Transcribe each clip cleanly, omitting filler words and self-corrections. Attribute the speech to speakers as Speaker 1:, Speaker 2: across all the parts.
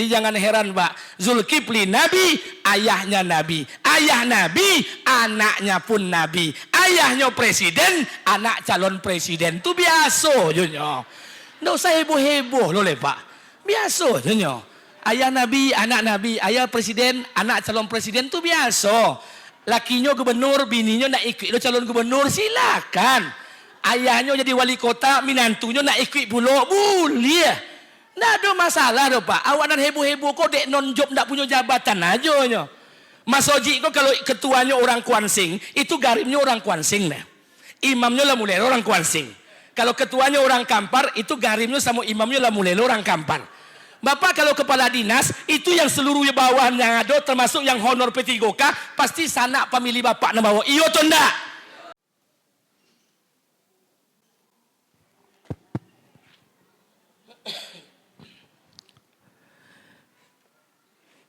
Speaker 1: Jadi jangan heran Pak, Zulkifli Nabi, ayahnya Nabi. Ayah Nabi, anaknya pun Nabi. Ayahnya presiden, anak calon presiden. Itu biasa jonyo. Nggak usah heboh-heboh loh Pak. Biasa jonyo. Ayah Nabi, anak Nabi. Ayah presiden, anak calon presiden itu biasa. Lakinya gubernur, bininya nak ikut lo calon gubernur, silakan. Ayahnya jadi wali kota, minantunya nak ikut pula, boleh. Nggak ada masalah doh Pak. Awak dan heboh-heboh kok dek non job nggak punya jabatan aja nyo. Mas Oji kok kalau ketuanya orang Kuansing, itu garimnya orang Kuansing nah. Imamnya lah mulai orang Kuansing. Kalau ketuanya orang Kampar, itu garimnya sama imamnya lah mulai orang Kampar. Bapak kalau kepala dinas, itu yang seluruhnya bawahan yang ada, termasuk yang honor P3K, pasti sanak pemilih bapak na bawa. Iyo atau enggak?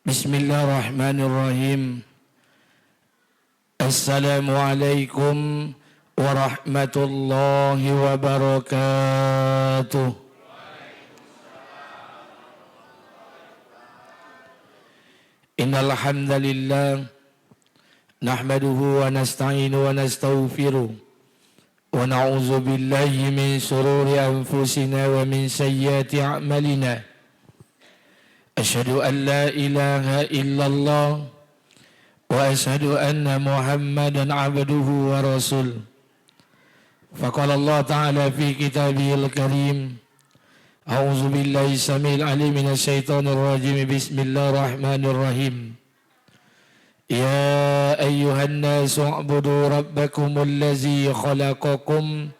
Speaker 1: Bismillahirrahmanirrahim. Assalamualaikum warahmatullahi wabarakatuh. Innal hamdalillah nahmaduhu wa nasta'inu wa nastaghfiruh wa na'udzu billahi min shururi anfusina wa min sayyiati a'malina. Asyhadu an la ilaha illallah wa asyhadu anna Muhammadan abduhu wa rasul. Faqala Allah Ta'ala fi kitabihil karim. A'udzu billahi samil alim minasy syaithanir rajim. Bismillahirrahmanirrahim. Ya ayyuhan nasu u'budu rabbakumul ladzi khalaqakum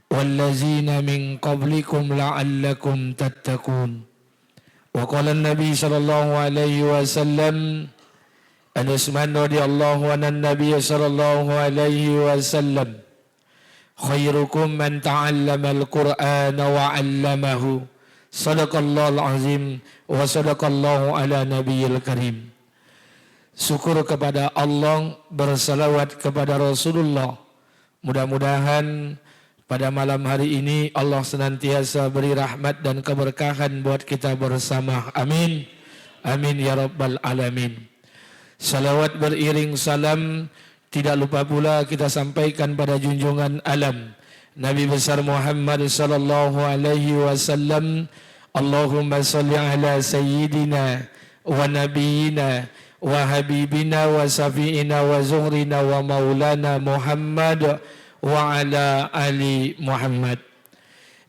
Speaker 1: wallazina min qablikum la'allakum tattaqun. Wa qala an-nabi sallallahu alaihi wasallam, Anas radhiyallahu anhu an-nabiy sallallahu alaihi wasallam, khairukum man ta'allama al-Qur'ana wa 'allamahu. Sadaqallahul azim wa sadaqallahu ala nabiyil karim. Syukur kepada Allah, bersalawat kepada Rasulullah. Mudah-mudahan pada malam hari ini Allah senantiasa beri rahmat dan keberkahan buat kita bersama. Amin. Amin ya rabbal alamin. Salawat beriring salam tidak lupa pula kita sampaikan pada junjungan alam Nabi besar Muhammad sallallahu alaihi wasallam. Allahumma salli ala sayyidina wa nabiyina wa habibina wa safiina wa zuhrina wa maulana Muhammad wa ala ali Muhammad.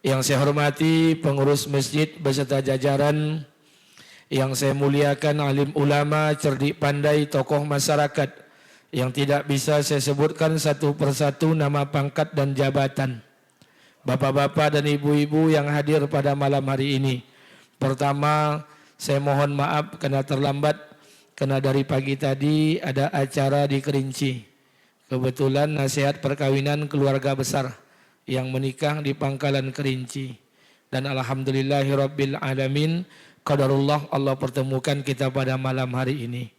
Speaker 1: Yang saya hormati pengurus masjid beserta jajaran, yang saya muliakan alim ulama, cerdik pandai, tokoh masyarakat, yang tidak bisa saya sebutkan satu persatu nama pangkat dan jabatan, bapak-bapak dan ibu-ibu yang hadir pada malam hari ini. Pertama, saya mohon maaf karena terlambat, karena dari pagi tadi ada acara di Kerinci. Kebetulan nasihat perkawinan keluarga besar yang menikah di Pangkalan Kerinci. Dan alhamdulillahirabbil alamin, qadarullah Allah pertemukan kita pada malam hari ini.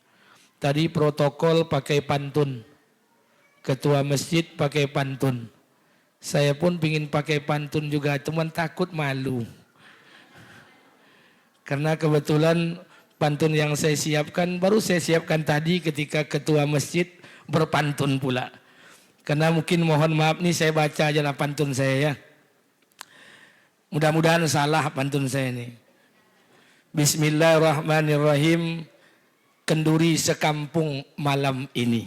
Speaker 1: Tadi protokol pakai pantun. Ketua masjid pakai pantun. Saya pun pingin pakai pantun juga, cuman takut malu. Karena kebetulan pantun yang saya siapkan baru saya siapkan tadi ketika ketua masjid berpantun pula. Karena mungkin mohon maaf nih saya baca aja lah pantun saya ya. Mudah-mudahan salah pantun saya ini. Bismillahirrahmanirrahim. Kenduri sekampung malam ini.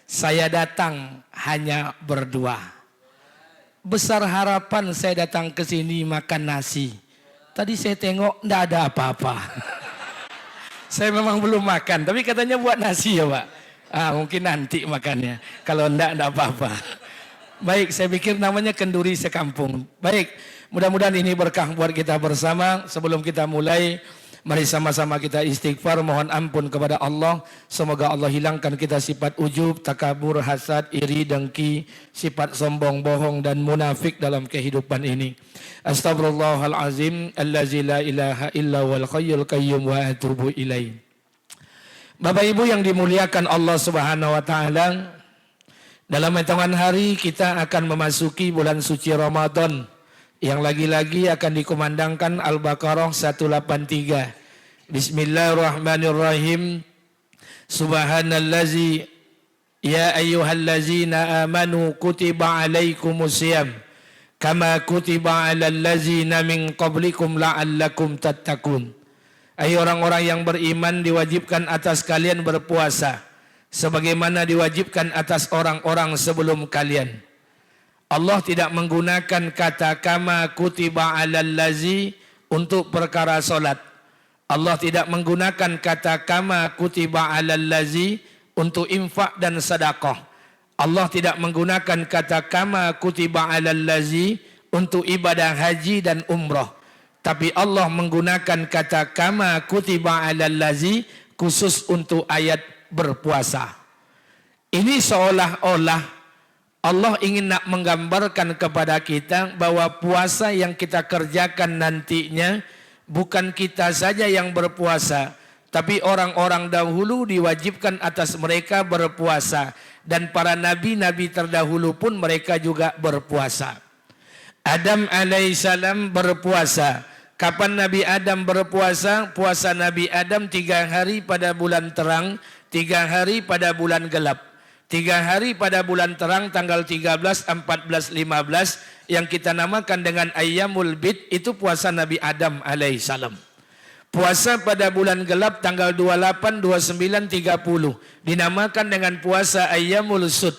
Speaker 1: Saya datang hanya berdua. Besar harapan saya datang ke sini makan nasi. Tadi saya tengok enggak ada apa-apa. Saya memang belum makan, tapi katanya buat nasi ya Pak. Mungkin nanti makannya. Kalau enggak apa-apa. Baik, saya pikir namanya kenduri sekampung. Baik, mudah-mudahan ini berkah buat kita bersama. Sebelum kita mulai, mari sama-sama kita istighfar, mohon ampun kepada Allah. Semoga Allah hilangkan kita sifat ujub, takabur, hasad, iri, dengki, sifat sombong, bohong dan munafik dalam kehidupan ini. Astaghfirullahalazim allazi la ilaha illa wal hayyul qayyum wa atubu ilaih. Bapak Ibu yang dimuliakan Allah Subhanahu wa taala, dalam hitungan hari kita akan memasuki bulan suci Ramadan Yang lagi-lagi akan dikumandangkan Al-Baqarah 183. Bismillahirrahmanirrahim. Subhanallazi ya ayyuhallazina amanu kutiba alaikumusiyam kama kutiba alal ladzina min qablikum la'allakum tattaqun. Hai orang-orang yang beriman, diwajibkan atas kalian berpuasa sebagaimana diwajibkan atas orang-orang sebelum kalian. Allah tidak menggunakan kata kama kutiba alal ladzi untuk perkara solat. Allah tidak menggunakan kata kama kutiba alal ladzi untuk infak dan sedekah. Allah tidak menggunakan kata kama kutiba alal ladzi untuk ibadah haji dan umrah. Tapi Allah menggunakan kata kama kutiba alal ladzi khusus untuk ayat berpuasa. Ini seolah-olah Allah ingin nak menggambarkan kepada kita bahwa puasa yang kita kerjakan nantinya bukan kita saja yang berpuasa, tapi orang-orang dahulu diwajibkan atas mereka berpuasa, dan para nabi-nabi terdahulu pun mereka juga berpuasa. Adam alaihissalam berpuasa. Kapan Nabi Adam berpuasa? Puasa Nabi Adam 3 hari pada bulan terang, 3 hari pada bulan gelap. 3 hari pada bulan terang tanggal 13, 14, 15 yang kita namakan dengan Ayyamul Bid, itu puasa Nabi Adam alaihissalam. Puasa pada bulan gelap tanggal 28, 29, 30 dinamakan dengan puasa Ayyamul Sud.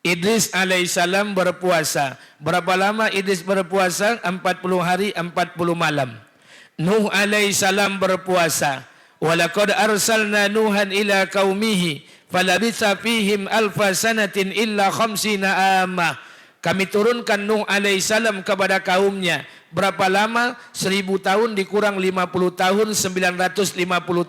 Speaker 1: Idris alaihissalam berpuasa. Berapa lama Idris berpuasa? 40 hari 40 malam. Nuh alaihissalam berpuasa. Walaqad arsalna Nuhan ila qaumihi falabitha fihim alfa sanatin illa khamsina amah. Kami turunkan Nuh alaihissalam kepada kaumnya. Berapa lama? 1000 tahun dikurang 50 tahun, 950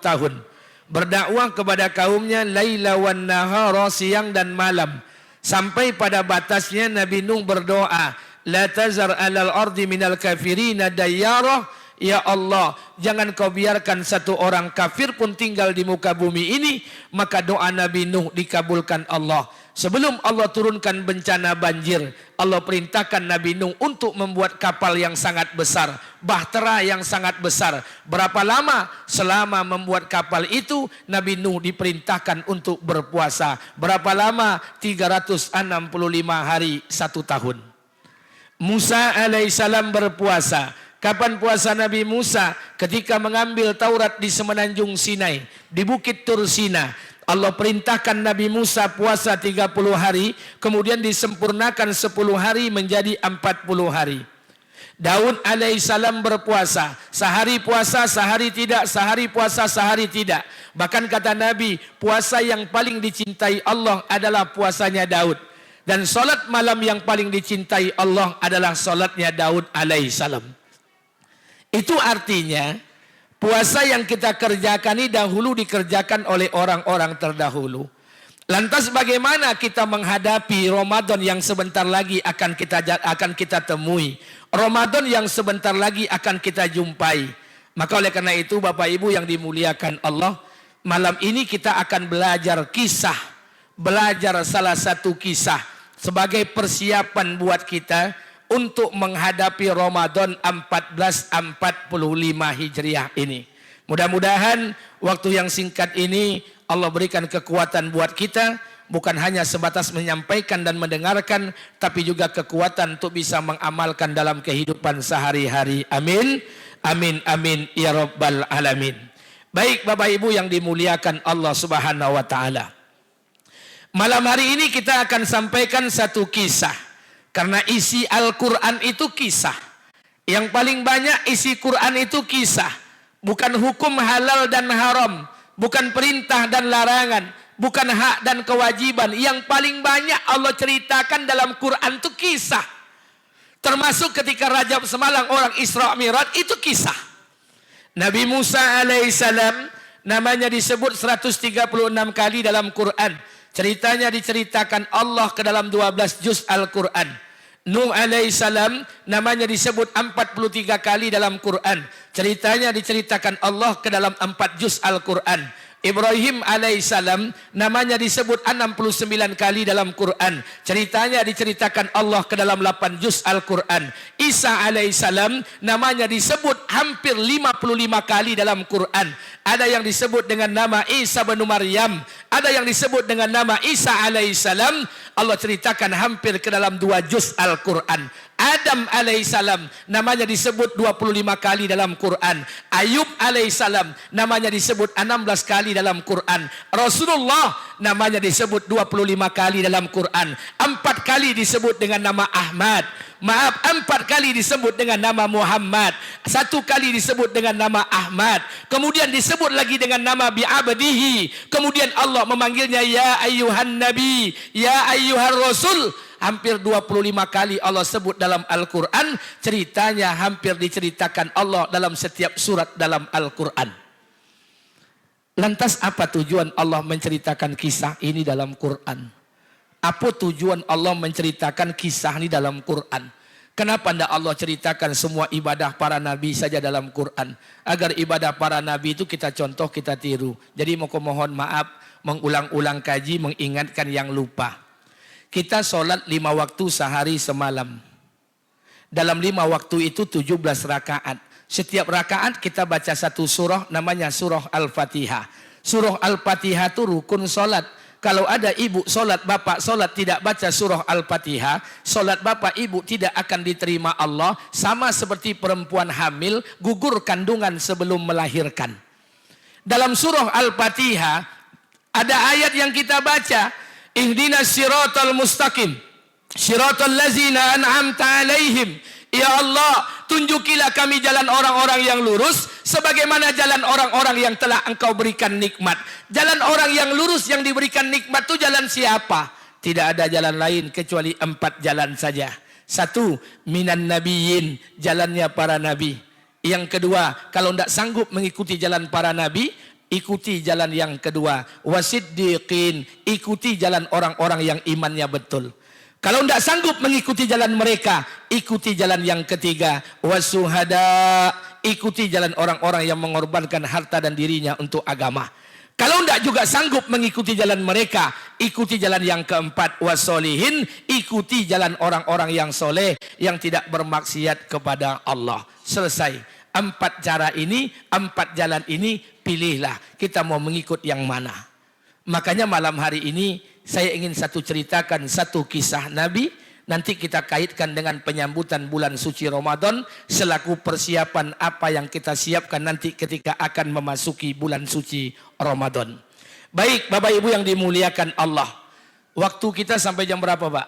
Speaker 1: tahun. Berdakwah kepada kaumnya laila wan nahara, siang dan malam. Sampai pada batasnya Nabi Nuh berdoa, la tazar alal ardi minal kafirina dayyarah. Ya Allah, jangan kau biarkan satu orang kafir pun tinggal di muka bumi ini. Maka doa Nabi Nuh dikabulkan Allah. Sebelum Allah turunkan bencana banjir, Allah perintahkan Nabi Nuh untuk membuat kapal yang sangat besar, bahtera yang sangat besar. Berapa lama? Selama membuat kapal itu, Nabi Nuh diperintahkan untuk berpuasa. Berapa lama? 365 hari 1 tahun. Musa alaihissalam berpuasa. Kapan puasa Nabi Musa? Ketika mengambil Taurat di semenanjung Sinai, di bukit Tur Sina. Allah perintahkan Nabi Musa puasa 30 hari, kemudian disempurnakan 10 hari menjadi 40 hari. Daud alaihissalam berpuasa, sehari puasa, sehari tidak, sehari puasa, sehari tidak. Bahkan kata Nabi, puasa yang paling dicintai Allah adalah puasanya Daud. Dan solat malam yang paling dicintai Allah adalah solatnya Daud alaihissalam. Itu artinya puasa yang kita kerjakan ini dahulu dikerjakan oleh orang-orang terdahulu. Lantas bagaimana kita menghadapi Ramadan yang sebentar lagi akan kita temui, Ramadan yang sebentar lagi akan kita jumpai? Maka oleh karena itu Bapak Ibu yang dimuliakan Allah, malam ini kita akan belajar salah satu kisah sebagai persiapan buat kita untuk menghadapi Ramadan 1445 Hijriah ini. Mudah-mudahan waktu yang singkat ini Allah berikan kekuatan buat kita, bukan hanya sebatas menyampaikan dan mendengarkan, tapi juga kekuatan untuk bisa mengamalkan dalam kehidupan sehari-hari. Amin, amin, amin, ya Rabbal Alamin. Baik Bapak Ibu yang dimuliakan Allah Subhanahu wa Ta'ala, malam hari ini kita akan sampaikan satu kisah. Karena isi Al-Quran itu kisah. Yang paling banyak isi Quran itu kisah. Bukan hukum halal dan haram. Bukan perintah dan larangan. Bukan hak dan kewajiban. Yang paling banyak Allah ceritakan dalam Quran itu kisah. Termasuk ketika Rajab semalam orang Isra Mi'raj itu kisah. Nabi Musa alaihissalam namanya disebut 136 kali dalam Quran. Ceritanya diceritakan Allah ke dalam 12 juz Al-Quran. Nuh alaihissalam namanya disebut 43 kali dalam Quran. Ceritanya diceritakan Allah ke dalam 4 juz Al-Quran. Ibrahim alaihissalam namanya disebut 69 kali dalam Quran. Ceritanya diceritakan Allah ke dalam 8 juz Al-Quran. Isa alaihissalam namanya disebut hampir 55 kali dalam Quran. Ada yang disebut dengan nama Isa bin Maryam, ada yang disebut dengan nama Isa alaihissalam. Allah ceritakan hampir ke dalam 2 juz Al-Quran. Adam alaihissalam namanya disebut 25 kali dalam Quran. Ayub alaihissalam namanya disebut 16 kali dalam Quran. Rasulullah namanya disebut 25 kali dalam Quran. 4 kali disebut dengan nama Ahmad. Maaf, 4 kali disebut dengan nama Muhammad. 1 kali disebut dengan nama Ahmad. Kemudian disebut lagi dengan nama bi'abdihi. Kemudian Allah memanggilnya ya ayyuhan nabi, ya ayyuhan rasul. Hampir 25 kali Allah sebut dalam Al-Quran. Ceritanya hampir diceritakan Allah dalam setiap surat dalam Al-Quran. Lantas apa tujuan Allah menceritakan kisah ini dalam Quran? Apa tujuan Allah menceritakan kisah ini dalam Quran? Kenapa tidak Allah ceritakan semua ibadah para nabi saja dalam Quran? Agar ibadah para nabi itu kita contoh, kita tiru. Jadi mohon maaf, mengulang-ulang kaji, mengingatkan yang lupa. Kita sholat 5 waktu sehari semalam. Dalam 5 waktu itu 17 rakaat. Setiap rakaat kita baca 1 surah, namanya surah Al-Fatihah. Surah Al-Fatihah itu rukun sholat. Kalau ada ibu sholat, bapak sholat tidak baca surah Al-Fatihah, sholat bapak ibu tidak akan diterima Allah. Sama seperti perempuan hamil, gugur kandungan sebelum melahirkan. Dalam surah Al-Fatihah ada ayat yang kita baca, ihdinas siratal mustaqim, siratal lazina an'amta alaihim. Ya Allah, tunjukilah kami jalan orang-orang yang lurus, sebagaimana jalan orang-orang yang telah Engkau berikan nikmat. Jalan orang yang lurus yang diberikan nikmat itu jalan siapa? Tidak ada jalan lain kecuali 4 jalan saja. 1, minan nabiyyin, jalannya para nabi. Yang kedua, kalau tidak sanggup mengikuti jalan para nabi, ikuti jalan yang kedua, wasiddiqin, ikuti jalan orang-orang yang imannya betul. Kalau tidak sanggup mengikuti jalan mereka, ikuti jalan yang ketiga, wasuhada, ikuti jalan orang-orang yang mengorbankan harta dan dirinya untuk agama. Kalau tidak juga sanggup mengikuti jalan mereka, ikuti jalan yang keempat, wasolihin, ikuti jalan orang-orang yang soleh, yang tidak bermaksiat kepada Allah. Selesai. 4 cara ini, 4 jalan ini, pilihlah kita mau mengikut yang mana. Makanya malam hari ini saya ingin ceritakan 1 kisah Nabi. Nanti kita kaitkan dengan penyambutan bulan suci Ramadan selaku persiapan apa yang kita siapkan nanti ketika akan memasuki bulan suci Ramadan. Baik Bapak Ibu yang dimuliakan Allah. Waktu kita sampai jam berapa Pak?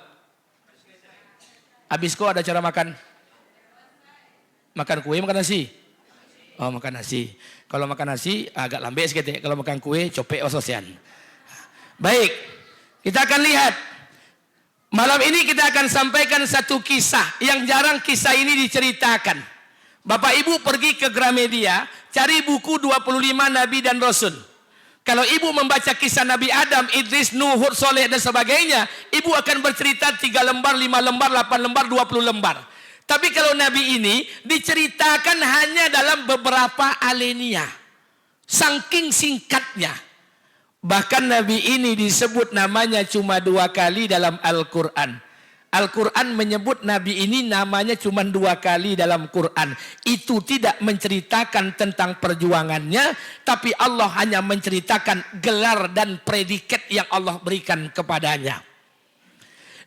Speaker 1: Habis kok ada cara makan? Makan kue, makan nasi? Oh, makan nasi. Kalau makan nasi agak lambe sedikit. Kalau makan kue copek ososian. Baik, kita akan lihat. Malam ini kita akan sampaikan 1 kisah yang jarang kisah ini diceritakan. Bapak Ibu pergi ke Gramedia, cari buku 25 Nabi dan Rasul. Kalau ibu membaca kisah Nabi Adam, Idris, Nuh, Hud, Soleh dan sebagainya, ibu akan bercerita 3 lembar, 5 lembar, 8 lembar, 20 lembar. Tapi kalau Nabi ini diceritakan hanya dalam beberapa alinea. Saking singkatnya. Bahkan Nabi ini disebut namanya cuma 2 kali dalam Al-Quran. Al-Quran menyebut Nabi ini namanya cuma 2 kali dalam Quran. Itu tidak menceritakan tentang perjuangannya. Tapi Allah hanya menceritakan gelar dan predikat yang Allah berikan kepadanya.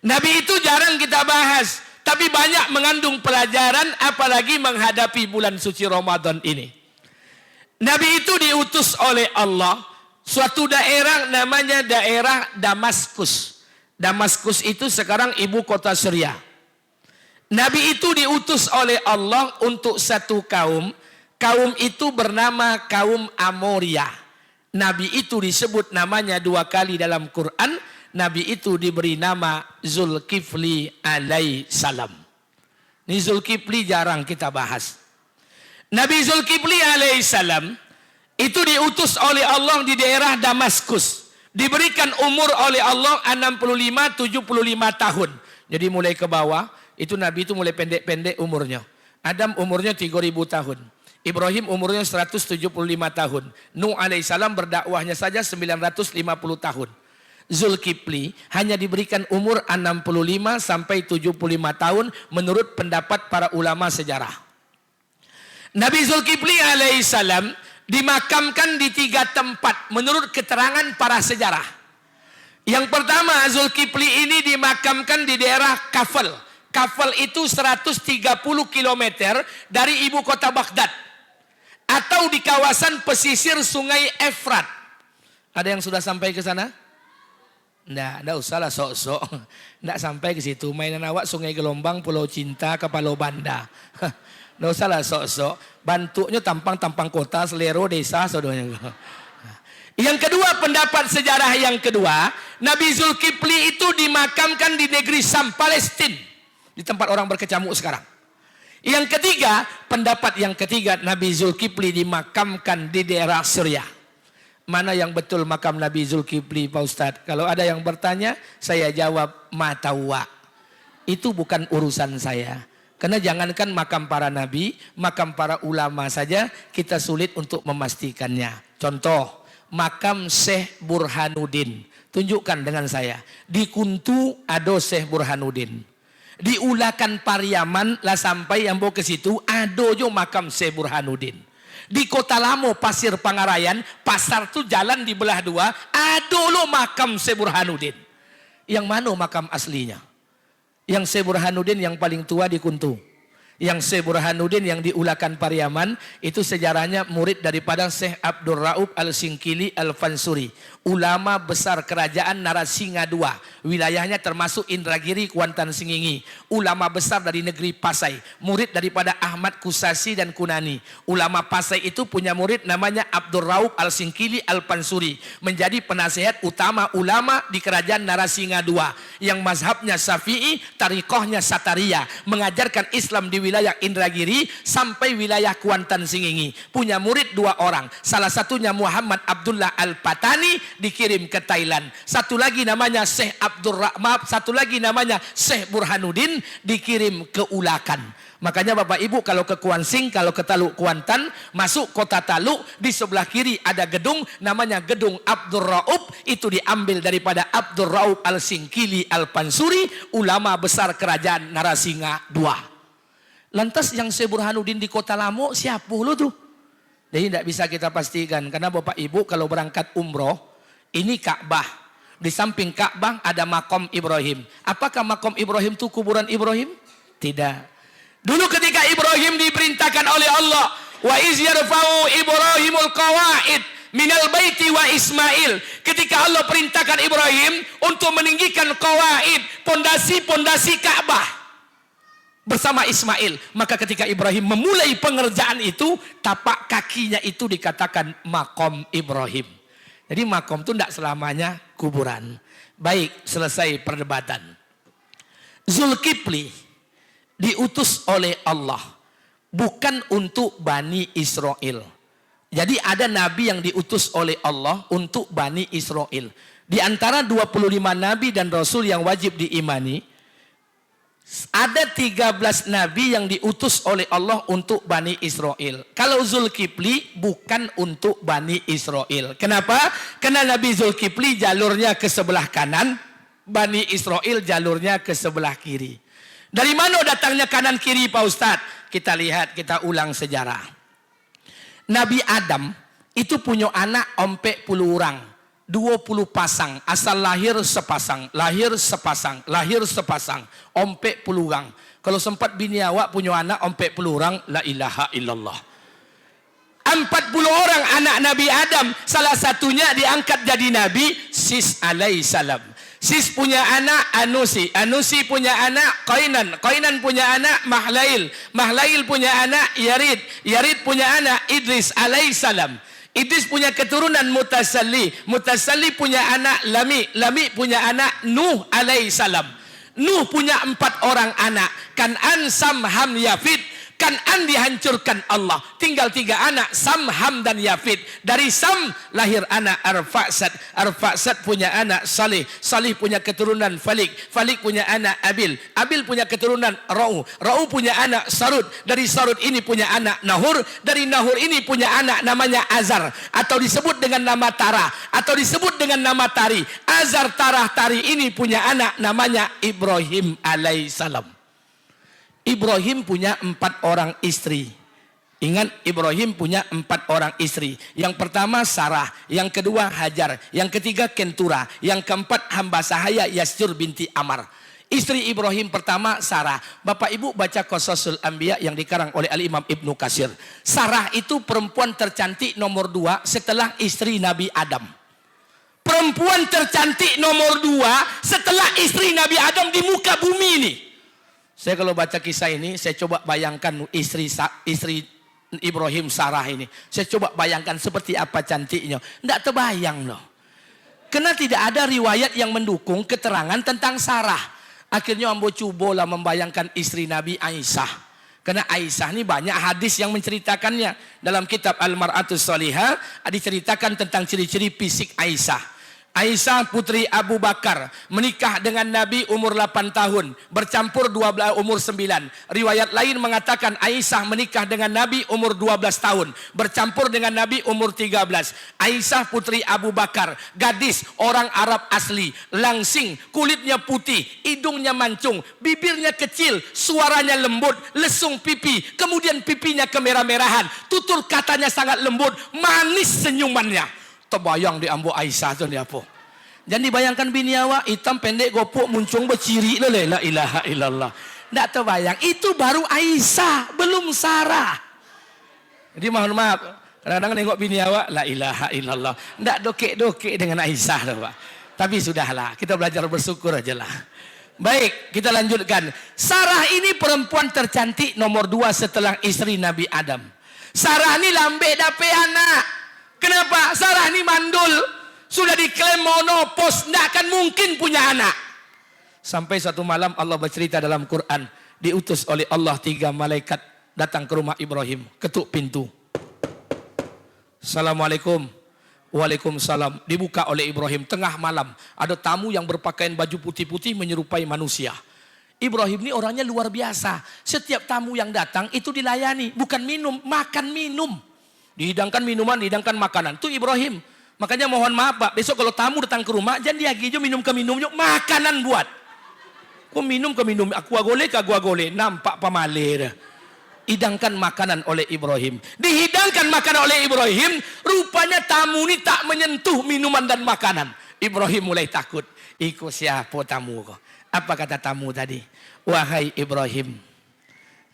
Speaker 1: Nabi itu jarang kita bahas. Tapi banyak mengandung pelajaran apalagi menghadapi bulan suci Ramadan ini. Nabi itu diutus oleh Allah suatu daerah namanya daerah Damaskus. Damaskus itu sekarang ibu kota Syria. Nabi itu diutus oleh Allah untuk 1 kaum. Kaum itu bernama kaum Amoria. Nabi itu disebut namanya 2 kali dalam Quran. Nabi itu diberi nama Zulkifli alaihissalam. Ini Zulkifli jarang kita bahas. Nabi Zulkifli alaihissalam itu diutus oleh Allah di daerah Damaskus. Diberikan umur oleh Allah 65-75 tahun. Jadi mulai ke bawah, itu Nabi itu mulai pendek-pendek umurnya. Adam umurnya 3000 tahun. Ibrahim umurnya 175 tahun. Nuh alaihissalam berdakwahnya saja 950 tahun. Zulkifli hanya diberikan umur 65 sampai 75 tahun menurut pendapat para ulama sejarah. Nabi Zulkifli alaihissalam dimakamkan di 3 tempat menurut keterangan para sejarah. Yang pertama, Zulkifli ini dimakamkan di daerah Kafel. Kafel itu 130 km dari ibu kota Baghdad. Atau di kawasan pesisir sungai Efrat. Ada yang sudah sampai ke sana? Nggak usah lah sok-sok. Nggak sampai ke situ. Mainan awak Sungai Gelombang, Pulau Cinta, ke Palau Banda. Nggak usah lah sok-sok. Bantuknya tampang-tampang kota, selero desa, saudaranya. Yang kedua, pendapat sejarah yang kedua, Nabi Zulkifli itu dimakamkan di negeri Sam, Palestina. Di tempat orang berkecamuk sekarang. Yang ketiga, pendapat yang ketiga, Nabi Zulkifli dimakamkan di daerah Syria. Mana yang betul makam Nabi Zulkifli, Pak Ustadz? Kalau ada yang bertanya, saya jawab matawa. Itu bukan urusan saya. Karena jangankan makam para nabi, makam para ulama saja kita sulit untuk memastikannya. Contoh, makam Syekh Burhanuddin. Tunjukkan dengan saya. Di Kuntu ada Syekh Burhanuddin. Di Ulakan Pariaman lah sampai yang bawa ke situ ada jo makam Syekh Burhanuddin. Di Kota Lamo Pasir Pangarayan, pasar tu jalan di belah dua, ada lo makam Syekh Burhanuddin. Yang mana makam aslinya? Yang Syekh Burhanuddin yang paling tua di Kuntu. Yang Syekh Burhanuddin yang di Ulakan Pariaman itu sejarahnya murid daripada Syekh Abdul Raub Al-Singkili Al-Fansuri, ulama besar kerajaan Narasinga II, wilayahnya termasuk Indragiri, Kuantan Singingi, ulama besar dari negeri Pasai, murid daripada Ahmad Kusasi dan Kunani. Ulama Pasai itu punya murid namanya Abdul Raub Al-Singkili Al-Fansuri, menjadi penasehat utama ulama di kerajaan Narasinga II, yang mazhabnya Syafi'i, tariqahnya Sataria, mengajarkan Islam di wilayah Indragiri sampai wilayah Kuantan Singingi. Punya murid 2 orang. Salah satunya Muhammad Abdullah Al-Patani, dikirim ke Thailand. Satu lagi namanya Syekh Abdul Rahman, satu lagi namanya Syekh Burhanuddin, dikirim ke Ulakan. Makanya Bapak Ibu kalau ke Kuansing, kalau ke Taluk Kuantan, masuk kota Taluk, di sebelah kiri ada gedung namanya Gedung Abdul Raub, itu diambil daripada Abdul Raub Al-Singkili Al-Fansuri, ulama besar kerajaan Narasinga II. Lantas yang Syekh Burhanuddin di Kota Lamo siapa lo tuh? Jadi tidak bisa kita pastikan. Karena Bapak Ibu kalau berangkat umroh, ini Ka'bah. Di samping Ka'bah ada makom Ibrahim. Apakah makom Ibrahim itu kuburan Ibrahim? Tidak. Dulu ketika Ibrahim diperintahkan oleh Allah, wa iz yarfa'u Ibrahimul qawaid minal baiti wa Ismail. Ketika Allah perintahkan Ibrahim untuk meninggikan qawaid, pondasi-pondasi Ka'bah bersama Ismail, maka ketika Ibrahim memulai pengerjaan itu, tapak kakinya itu dikatakan makom Ibrahim. Jadi makom itu tidak selamanya kuburan. Baik, selesai perdebatan. Zulkifli diutus oleh Allah bukan untuk Bani Israel. Jadi ada nabi yang diutus oleh Allah untuk Bani Israel. Di antara 25 nabi dan rasul yang wajib diimani, ada 13 nabi yang diutus oleh Allah untuk Bani Israel. Kalau Zulkifli bukan untuk Bani Israel. Kenapa? Karena Nabi Zulkifli jalurnya ke sebelah kanan, Bani Israel jalurnya ke sebelah kiri. Dari mana datangnya kanan kiri Pak Ustadz? Kita lihat, kita ulang sejarah. Nabi Adam itu punya anak 40 orang. 20 pasang, asal lahir sepasang, lahir sepasang, lahir sepasang, 40 orang. Kalau sempat bini awak punya anak 40 orang, la ilaha illallah. 40 orang anak Nabi Adam, salah satunya diangkat jadi Nabi, Sis alaihissalam. Sis punya anak Anusi, Anusi punya anak Qainan, Qainan punya anak Mahlail, Mahlail punya anak Yarid, Yarid punya anak Idris alaihissalam. Idris punya keturunan Mutasalli, Mutasalli punya anak Lami, Lami punya anak Nuh alaihissalam. Nuh punya 4 orang anak, Kan'an, Sam, Ham, Yafid. Kan'an dihancurkan Allah. Tinggal 3 anak, Sam, Ham, dan Yafid. Dari Sam lahir anak Arfaksad. Arfaksad punya anak Salih. Salih punya keturunan Falik. Falik punya anak Abil. Abil punya keturunan Ra'u. Ra'u punya anak Sarud. Dari Sarud ini punya anak Nahur. Dari Nahur ini punya anak namanya Azar. Atau disebut dengan nama Tarah. Atau disebut dengan nama Tari. Azar, Tarah, Tari ini punya anak namanya Ibrahim alaihissalam. Ibrahim punya 4 orang istri. Ingat, Ibrahim punya 4 orang istri. Yang pertama Sarah, yang kedua Hajar, yang ketiga Kentura, yang keempat hamba sahaya Yasjur binti Amar. Istri Ibrahim pertama Sarah. Bapak Ibu baca Qasasul Anbiya yang dikarang oleh Al-Imam Ibnu Katsir. Sarah itu perempuan tercantik nomor 2 setelah istri Nabi Adam. Perempuan tercantik nomor 2 setelah istri Nabi Adam di muka bumi ini. Saya kalau baca kisah ini, saya coba bayangkan istri Ibrahim Sarah ini. Saya coba bayangkan seperti apa cantiknya. Tidak terbayang loh. Karena tidak ada riwayat yang mendukung keterangan tentang Sarah. Akhirnya ambo cubolah membayangkan istri Nabi Aisyah. Karena Aisyah ini banyak hadis yang menceritakannya. Dalam kitab Al-Mar'atus Shalihah diceritakan tentang ciri-ciri fisik Aisyah. Aisyah putri Abu Bakar menikah dengan Nabi umur 8 tahun, bercampur 12 umur 9. Riwayat lain mengatakan Aisyah menikah dengan Nabi umur 12 tahun, bercampur dengan Nabi umur 13. Aisyah putri Abu Bakar, gadis orang Arab asli, langsing, kulitnya putih, hidungnya mancung, bibirnya kecil, suaranya lembut, lesung pipi, kemudian pipinya kemerah-merahan, tutur katanya sangat lembut, manis senyumannya. Terbayang di ambo Aisyah tu ni apa? Jangan dibayangkan bini awak hitam pendek gopok muncung berciri la ilaha illallah. Tak terbayang. Itu baru Aisyah, belum Sarah. Jadi mohon maaf, kadang-kadang nengok bini awak la ilaha illallah. Tak dokek-dokek dengan Aisyah tu, Pak. Tapi sudahlah, kita belajar bersyukur aja lah. Baik, kita lanjutkan. Sarah ini perempuan tercantik nomor 2 setelah istri Nabi Adam. Sarah ni lambe dape anak. Kenapa? Sarah ini mandul. Sudah diklaim monopos. Tidak akan mungkin punya anak. Sampai satu malam Allah bercerita dalam Quran. Diutus oleh Allah 3 malaikat datang ke rumah Ibrahim. Ketuk pintu. Assalamualaikum. Waalaikumsalam. Dibuka oleh Ibrahim. Tengah malam. Ada tamu yang berpakaian baju putih-putih menyerupai manusia. Ibrahim ini orangnya luar biasa. Setiap tamu yang datang itu dilayani. Bukan minum, makan minum. Dihidangkan minuman, dihidangkan makanan. Itu Ibrahim. Makanya mohon maaf Pak, besok kalau tamu datang ke rumah, jangan diagi minum ke minum, makanan buat. Kok minum ke minum, aku agole ke aku agole, nampak pamalir. Hidangkan makanan oleh Ibrahim. Dihidangkan makanan oleh Ibrahim, rupanya tamu ini tak menyentuh minuman dan makanan. Ibrahim mulai takut. Ikut siapa tamu kok? Apa kata tamu tadi? Wahai Ibrahim,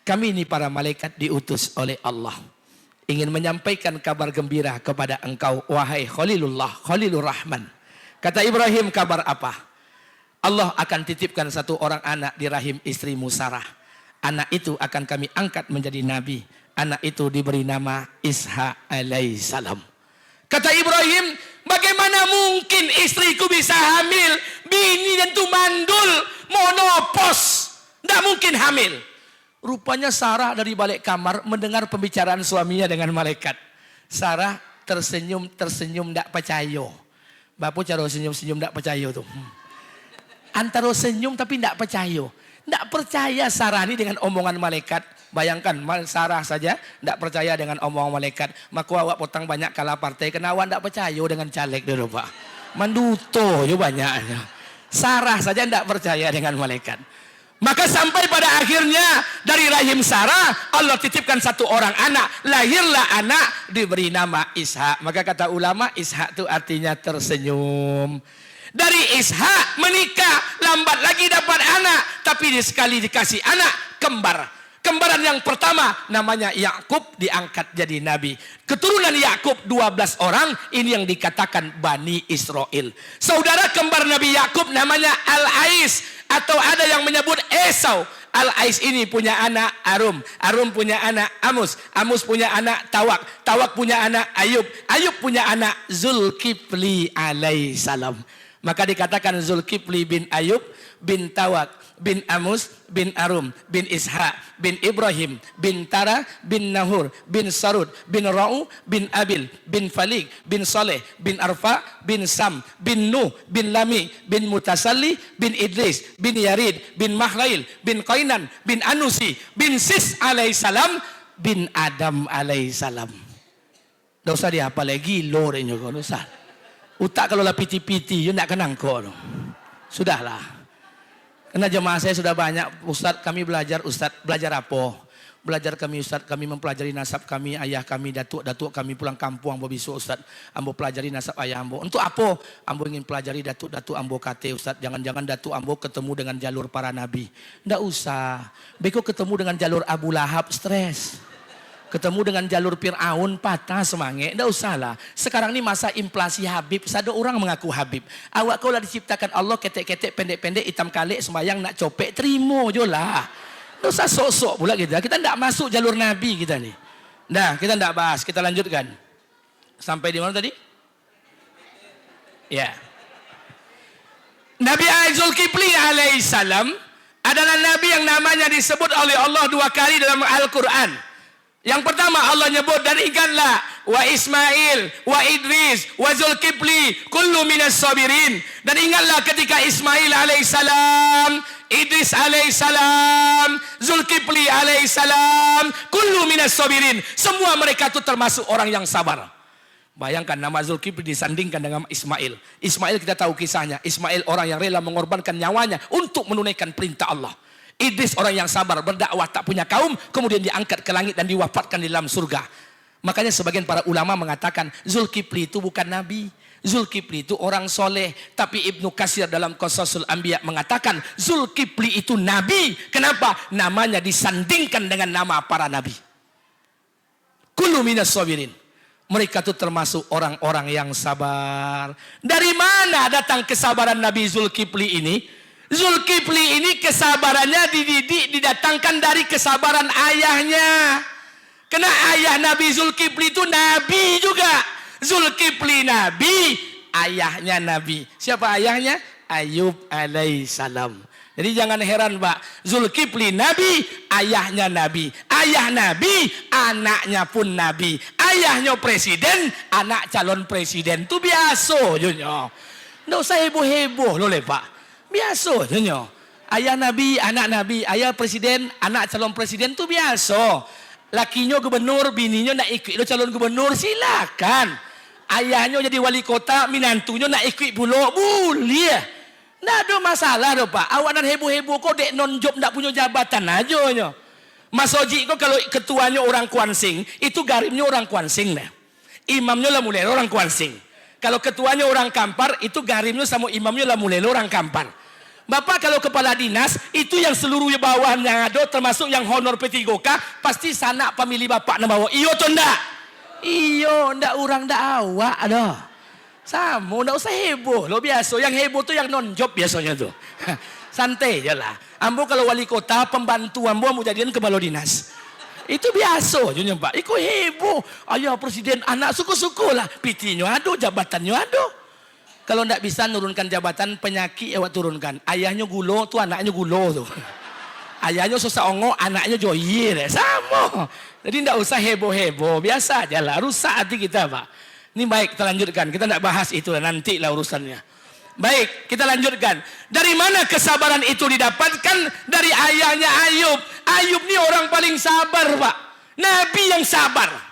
Speaker 1: kami ini para malaikat diutus oleh Allah. Ingin menyampaikan kabar gembira kepada engkau, wahai Khalilullah, Khalilur Rahman. Kata Ibrahim, kabar apa? Allah akan titipkan 1 orang anak di rahim istrimu Sarah. Anak itu akan kami angkat menjadi nabi. Anak itu diberi nama Ishak alaihissalam. Kata Ibrahim, bagaimana mungkin istriku bisa hamil? Bini yang tu mandul, monopos. Tidak mungkin hamil. Rupanya Sarah dari balik kamar mendengar pembicaraan suaminya dengan malaikat. Sarah tersenyum tak percaya. Bapak cara senyum tak percaya tu. Antara senyum tapi tak percaya. Tak percaya Sarah ini dengan omongan malaikat. Bayangkan Sarah saja tak percaya dengan omongan malaikat. Maka awak potong banyak kalah partai. Kena awak tak percaya dengan caleg dulu Pak. Manduto je banyaknya. Sarah saja tak percaya dengan malaikat. Maka sampai pada akhirnya dari rahim Sarah Allah titipkan 1 orang anak. Lahirlah anak diberi nama Ishak. Maka kata ulama Ishak itu artinya tersenyum. Dari Ishak menikah, lambat lagi dapat anak. Tapi sekali dikasih anak, kembar. Kembaran yang pertama namanya Yakub diangkat jadi nabi. Keturunan Yakub 12 orang, ini yang dikatakan Bani Israel. Saudara kembar Nabi Yakub namanya Al-Ais. Atau ada yang menyebut Esau. Al-Ais ini punya anak Arum. Arum punya anak Amus. Amus punya anak Tawak. Tawak punya anak Ayub. Ayub punya anak Zulkifli alaihissalam. Maka dikatakan Zulkifli bin Ayub bin Tawak bin Amus bin Arum bin Ishaq bin Ibrahim bin Tara bin Nahur bin Sarud bin Ra'u bin Abil bin Falik bin Saleh bin Arfa bin Sam bin Nuh bin Lami bin Mutasalli bin Idris bin Yarid bin Mahrail bin Qainan bin Anusi bin Sis alaihissalam bin Adam alaihissalam. Nggak usah dihafal lagi lo renyo kau usah. Utak kalau lah piti-piti, you nak kenang kau. Sudahlah. Karena jemaah saya sudah banyak, Ustaz kami belajar, Ustaz belajar apa? Belajar kami Ustaz, kami mempelajari nasab kami, ayah kami, datuk kami pulang kampung, ambo bisu Ustaz. Ambo pelajari nasab ayah ambo. Untuk apa? Ambo ingin pelajari datuk ambo kate Ustaz. Jangan-jangan datuk ambo ketemu dengan jalur para nabi. Nggak usah. Beko ketemu dengan jalur Abu Lahab, stres. Ketemu dengan jalur Fir'aun, patah semangat. Tidak usahlah. Sekarang ini masa inflasi Habib. Ada orang mengaku Habib. Awak kau lah diciptakan Allah ketek-ketek, pendek-pendek, hitam kalik, sembayang nak copek, terima je lah. Tidak usah sok-sok pula kita. Kita tidak masuk jalur Nabi kita ni. Dah, kita tidak bahas. Kita lanjutkan. Sampai di mana tadi? Ya. Nabi Zulkifli alaihissalam adalah Nabi yang namanya disebut oleh Allah 2 kali dalam Al-Quran. Yang pertama Allah nyebut dan ingatlah wa Ismail, wa Idris, wa Zulkifli kullu minas sabirin. Dan ingatlah ketika Ismail alaihissalam, Idris alaihissalam, Zulkifli alaihissalam, kullu minas sabirin. Semua mereka itu termasuk orang yang sabar. Bayangkan nama Zulkifli disandingkan dengan Ismail. Ismail kita tahu kisahnya. Ismail orang yang rela mengorbankan nyawanya untuk menunaikan perintah Allah. Idris orang yang sabar, berdakwah tak punya kaum, kemudian diangkat ke langit dan diwafatkan di dalam surga. Makanya sebagian para ulama mengatakan Zulkifli itu bukan nabi. Zulkifli itu orang soleh. Tapi Ibnu Katsir dalam Qasasul Anbiya mengatakan Zulkifli itu nabi. Kenapa? Namanya disandingkan dengan nama para nabi. Kullu minas sabirin. Mereka itu termasuk orang-orang yang sabar. Dari mana datang kesabaran Nabi Zulkifli ini? Zulkifli ini kesabarannya didatangkan dari kesabaran ayahnya. Karena ayah Nabi Zulkifli itu nabi juga. Zulkifli nabi, ayahnya nabi. Siapa ayahnya? Ayub alaihissalam. Jadi jangan heran Pak. Zulkifli nabi, ayahnya nabi. Ayah nabi, anaknya pun nabi. Ayahnya presiden, anak calon presiden. Itu biasa. Nggak usah heboh-heboh loh Pak. Biasa saja. Ayah nabi, anak nabi, ayah presiden, anak calon presiden tu biasa. Lakinya gubernur, bininya nak ikut lo calon gubernur, silakan. Ayahnya jadi wali kota, minantunya nak ikut pula, boleh. Tak ada masalah tu Pak. Awak dan heboh-heboh kau dek non job tak punya jabatan aja. Mas Oji kau kalau ketuanya orang Kuan Sing, itu garimnya orang Kuan Sing lah. Imamnya lah mulai orang Kuan Sing. Kalau ketuanya orang Kampar, itu garimnya sama imamnya lah mulai orang Kampar. Bapak kalau kepala dinas, itu yang seluruhnya bawahan yang ada, termasuk yang honor P3K, pasti sanak pemilih bapak nak bawa. Iyo tu ndak? Iyo, ndak orang ndak awak ada. Sama, ndak usah heboh. Lo biasa, yang heboh tu yang non job biasanya tu. Santai je lah. Ambo kalau wali kota, pembantu ambo mau jadian kepala dinas. Itu biasa je Pak. Ikut heboh. Ayah presiden, anak suku-suku lah. PT-nya ada, jabatannya ada. Kalau tidak bisa nurunkan jabatan, penyakit awak turunkan. Ayahnya gulo, tu anaknya gulo tu. Ayahnya susah ongo, anaknya joyir. Sama. Jadi tidak usah heboh-heboh. Biasa aja lah. Rusak hati kita Pak. Ini baik, kita lanjutkan. Kita tidak bahas itu lah. Nanti lah urusannya. Baik, kita lanjutkan. Dari mana kesabaran itu didapatkan? Dari ayahnya Ayub. Ayub ni orang paling sabar Pak. Nabi yang sabar.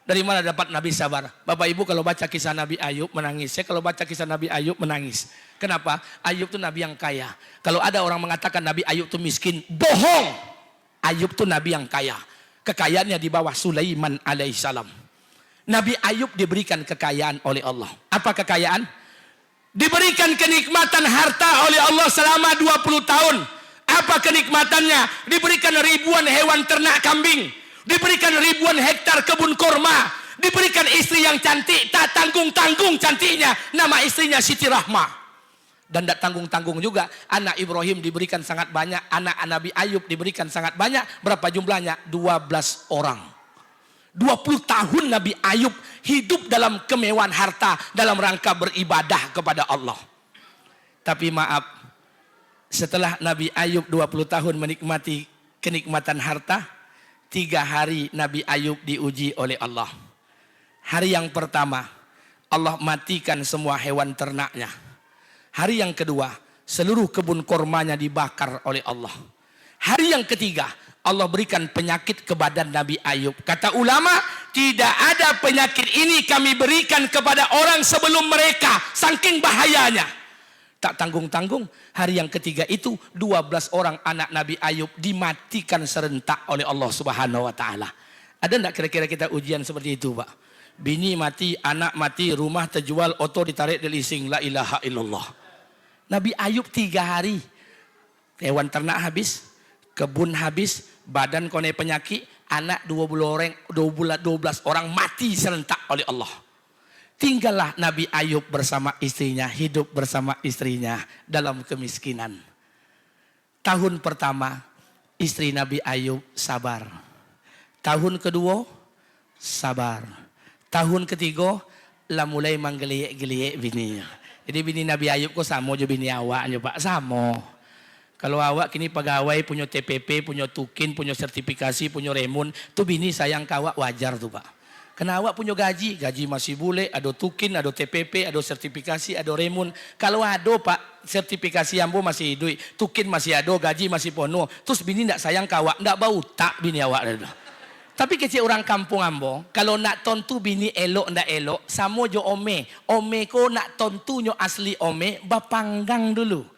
Speaker 1: Dari mana dapat Nabi sabar? Bapak Ibu kalau baca kisah Nabi Ayub menangis. Saya kalau baca kisah Nabi Ayub menangis. Kenapa? Ayub itu Nabi yang kaya. Kalau ada orang mengatakan Nabi Ayub itu miskin, bohong. Ayub itu Nabi yang kaya. Kekayaannya di bawah Sulaiman alaihissalam. Nabi Ayub diberikan kekayaan oleh Allah. Apa kekayaan? Diberikan kenikmatan harta oleh Allah selama 20 tahun. Apa kenikmatannya? Diberikan ribuan hewan ternak kambing. Diberikan ribuan hektar kebun korma. Diberikan istri yang cantik. Tak tanggung-tanggung cantiknya. Nama istrinya Siti Rahmah. Dan tak tanggung-tanggung juga. Anak Ibrahim diberikan sangat banyak. Anak Nabi Ayub diberikan sangat banyak. Berapa jumlahnya? 12 orang. 20 tahun Nabi Ayub hidup dalam kemewahan harta. Dalam rangka beribadah kepada Allah. Tapi maaf, setelah Nabi Ayub 20 tahun menikmati kenikmatan harta, 3 hari Nabi Ayub diuji oleh Allah. Hari yang pertama, Allah matikan semua hewan ternaknya. Hari yang kedua, seluruh kebun kormanya dibakar oleh Allah. Hari yang ketiga, Allah berikan penyakit ke badan Nabi Ayub. Kata ulama, tidak ada penyakit ini kami berikan kepada orang sebelum mereka, saking bahayanya. Tak tanggung-tanggung, hari yang ketiga itu 12 orang anak Nabi Ayub dimatikan serentak oleh Allah Subhanahu wa taala. Ada enggak kira-kira kita ujian seperti itu, Pak? Bini mati, anak mati, rumah terjual, oto ditarik di leasing, la ilaha illallah. Nabi Ayub 3 hari, hewan ternak habis, kebun habis, badan kone penyakit, anak 12 orang mati serentak oleh Allah. Tinggallah Nabi Ayub bersama istrinya, hidup bersama istrinya dalam kemiskinan. Tahun pertama, istri Nabi Ayub sabar. Tahun kedua, sabar. Tahun ketiga, lah mulai menggeliek-geliek bininya. Jadi bini Nabi Ayub kok sama je bini awaknya, Pak, sama. Kalau awak kini pegawai punya TPP, punya tukin, punya sertifikasi, punya remun, tu bini sayang kawak wajar tu, Pak. Karena awak punya gaji masih boleh, ada tukin, ada TPP, ada sertifikasi, ada remun. Kalau ada, Pak, sertifikasi ambo masih duit, tukin masih ada, gaji masih penuh. Terus bini ndak sayang kawak, ndak bau tak bini awak. Tapi kecil orang kampung ambo, kalau nak tontu bini elok ndak elok, samo jo ome. Ome ko nak tontu nyo asli ome, bapanggang dulu.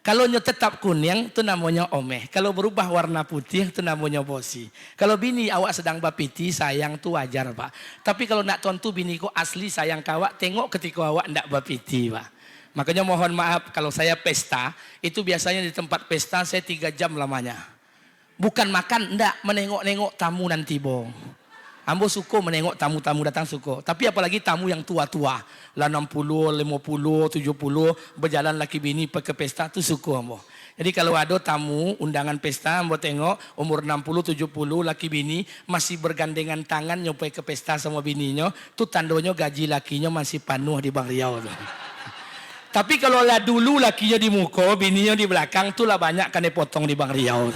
Speaker 1: Kalau nyo tetap kuning, itu namanya omeh. Kalau berubah warna putih, itu namanya bosi. Kalau bini awak sedang bapiti, sayang tu wajar, Pak. Tapi kalau nak tontu bini ko asli sayang kawak, tengok ketika awak ndak bapiti, Pak. Makanya mohon maaf, kalau saya pesta, itu biasanya di tempat pesta saya 3 jam lamanya. Bukan makan, ndak, menengok-nengok tamu nanti, bong. Ambo suka menengok tamu-tamu datang suka. Tapi apalagi tamu yang tua-tua. Lah 60, 50, 70. Berjalan laki bini ke pesta tu suka ambo. Jadi kalau ada tamu undangan pesta ambo tengok. Umur 60, 70 laki bini. Masih bergandengan tangan nyampai ke pesta sama bininya. Tu tandanya gaji lakinya masih penuh di Bang Riau. Tapi kalau lah dulu lakinya di muka, bininya di belakang. Tu lah banyak kan dipotong di Bang Riau.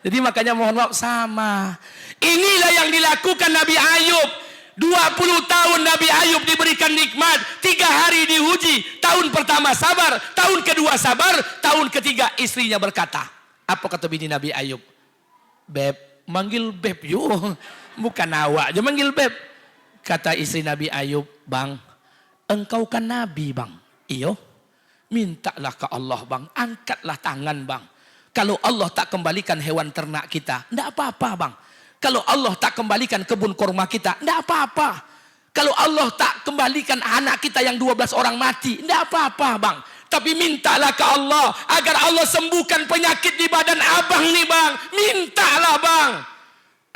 Speaker 1: Jadi makanya mohon maaf sama. Inilah yang dilakukan Nabi Ayub. 20 tahun Nabi Ayub diberikan nikmat. 3 hari diuji. Tahun pertama sabar. Tahun kedua sabar. Tahun ketiga istrinya berkata. Apa kata bini Nabi Ayub? Beb. Manggil beb yuk. Bukan awak aja manggil beb. Kata istri Nabi Ayub. Bang. Engkau kan Nabi, Bang. Iyo. Mintalah ke Allah, Bang. Angkatlah tangan, Bang. Kalau Allah tak kembalikan hewan ternak kita, tidak apa-apa, Bang. Kalau Allah tak kembalikan kebun kurma kita, tidak apa-apa. Kalau Allah tak kembalikan anak kita yang 12 orang mati, tidak apa-apa, Bang. Tapi mintalah ke Allah agar Allah sembuhkan penyakit di badan abang nih, Bang. Mintalah, Bang.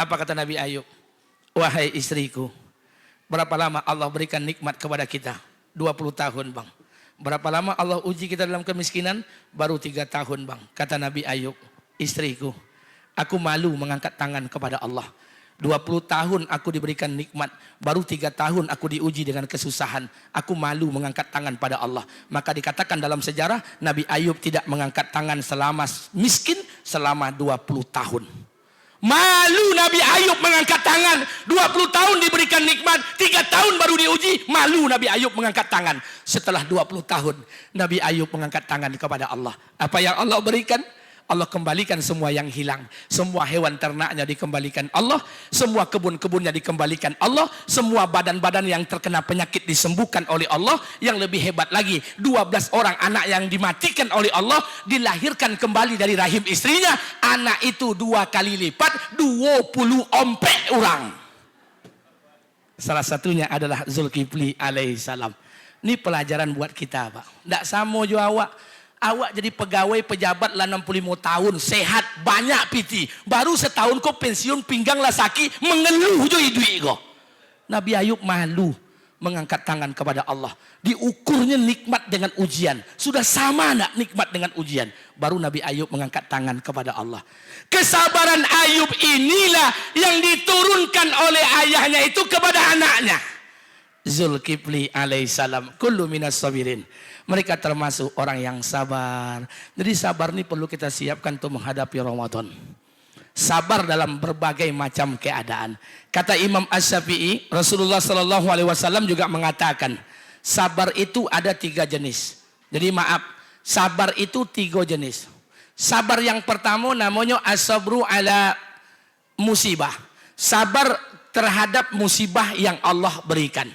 Speaker 1: Apa kata Nabi Ayub? Wahai istriku, berapa lama Allah berikan nikmat kepada kita? 20 tahun, Bang. Berapa lama Allah uji kita dalam kemiskinan? Baru 3 tahun, Bang. Kata Nabi Ayub, istriku, aku malu mengangkat tangan kepada Allah. 20 tahun aku diberikan nikmat. Baru 3 tahun aku diuji dengan kesusahan. Aku malu mengangkat tangan pada Allah. Maka dikatakan dalam sejarah, Nabi Ayub tidak mengangkat tangan selama miskin selama 20 tahun. Malu Nabi Ayub mengangkat tangan. 20 tahun diberikan nikmat. 3 tahun baru diuji. Malu Nabi Ayub mengangkat tangan. Setelah 20 tahun Nabi Ayub mengangkat tangan kepada Allah. Apa yang Allah berikan? Allah kembalikan semua yang hilang. Semua hewan ternaknya dikembalikan Allah. Semua kebun-kebunnya dikembalikan Allah. Semua badan-badan yang terkena penyakit disembuhkan oleh Allah. Yang lebih hebat lagi, 12 orang anak yang dimatikan oleh Allah dilahirkan kembali dari rahim istrinya. Anak itu 2 kali lipat, 20 ompek orang. Salah satunya adalah Zulkifli alaihissalam. Ini pelajaran buat kita, Pak. Tidak sama juga awak. Awak jadi pegawai pejabat lah 65 tahun, sehat, banyak piti. Baru setahun kau pensiun, pinggang lah sakit, mengeluh je duit kau. Nabi Ayub malu mengangkat tangan kepada Allah. Diukurnya nikmat dengan ujian. Sudah sama nak nikmat dengan ujian. Baru Nabi Ayub mengangkat tangan kepada Allah. Kesabaran Ayub inilah yang diturunkan oleh ayahnya itu kepada anaknya. Zulkifli alaihissalam. Kullu minas sabirin. Mereka termasuk orang yang sabar. Jadi sabar ini perlu kita siapkan untuk menghadapi Ramadan. Sabar dalam berbagai macam keadaan. Kata Imam Asy-Syafi'i, Rasulullah Sallallahu Alaihi Wasallam juga mengatakan, sabar itu ada 3 jenis. Jadi maaf, sabar itu 3 jenis. Sabar yang pertama namanya as-sabru ala musibah. Sabar terhadap musibah yang Allah berikan.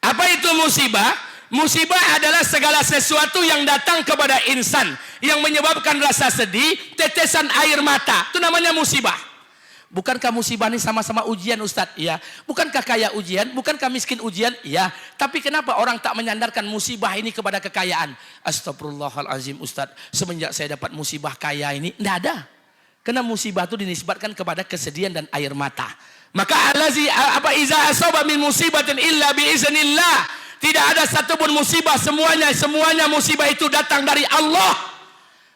Speaker 1: Apa itu musibah? Musibah adalah segala sesuatu yang datang kepada insan yang menyebabkan rasa sedih, tetesan air mata. Itu namanya musibah. Bukankah musibah ini sama-sama ujian, Ustadz? Ya. Bukankah kaya ujian? Bukankah miskin ujian? Ya. Tapi kenapa orang tak menyandarkan musibah ini kepada kekayaan? Astagfirullahalazim, Ustadz. Semenjak saya dapat musibah kaya ini, tidak ada. Karena musibah itu dinisbatkan kepada kesedihan dan air mata. Maka iza asaba min musibatin illa biiznillah. Tidak ada satupun musibah, semuanya musibah itu datang dari Allah.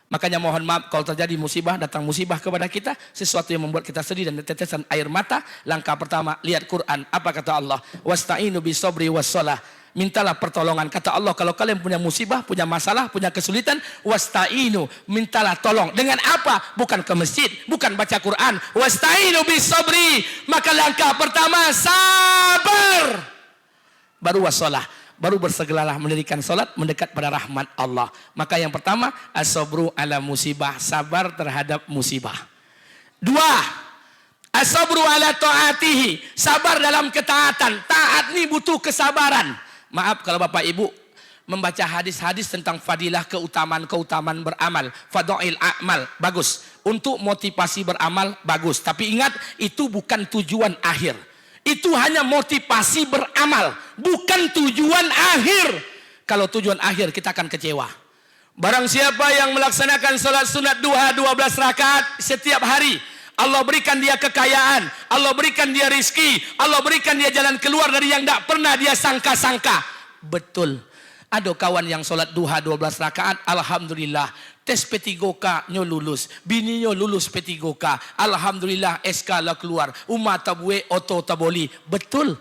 Speaker 1: Makanya mohon maaf kalau terjadi musibah, datang musibah kepada kita, sesuatu yang membuat kita sedih dan tetesan air mata. Langkah pertama, lihat Quran. Apa kata Allah? Wasta'inu bisobri wassalah. Mintalah pertolongan. Kata Allah, kalau kalian punya musibah, punya masalah, punya kesulitan, wasta'inu, mintalah tolong. Dengan apa? Bukan ke masjid, bukan baca Quran. Wasta'inu bisobri. Maka langkah pertama, sabar. Baru wassalah, baru bersegeralah mendirikan solat, mendekat pada rahmat Allah. Maka yang pertama, as-sabru ala musibah, sabar terhadap musibah. 2, as-sabru ala ta'atihi, sabar dalam ketaatan. Taat ini butuh kesabaran. Maaf kalau Bapak Ibu membaca hadis-hadis tentang fadilah keutamaan beramal, fadail a'mal, bagus. Untuk motivasi beramal, bagus. Tapi ingat, itu bukan tujuan akhir. Itu hanya motivasi beramal, bukan tujuan akhir. Kalau tujuan akhir kita akan kecewa. Barang siapa yang melaksanakan salat sunat duha 12 rakaat setiap hari, Allah berikan dia kekayaan, Allah berikan dia rizki, Allah berikan dia jalan keluar dari yang tidak pernah dia sangka-sangka. Betul. Ada kawan yang salat duha 12 rakaat, alhamdulillah, tes P3K nyo lulus, bininya lulus P3K, alhamdulillah SK lah keluar, umat tabue oto taboli. Betul.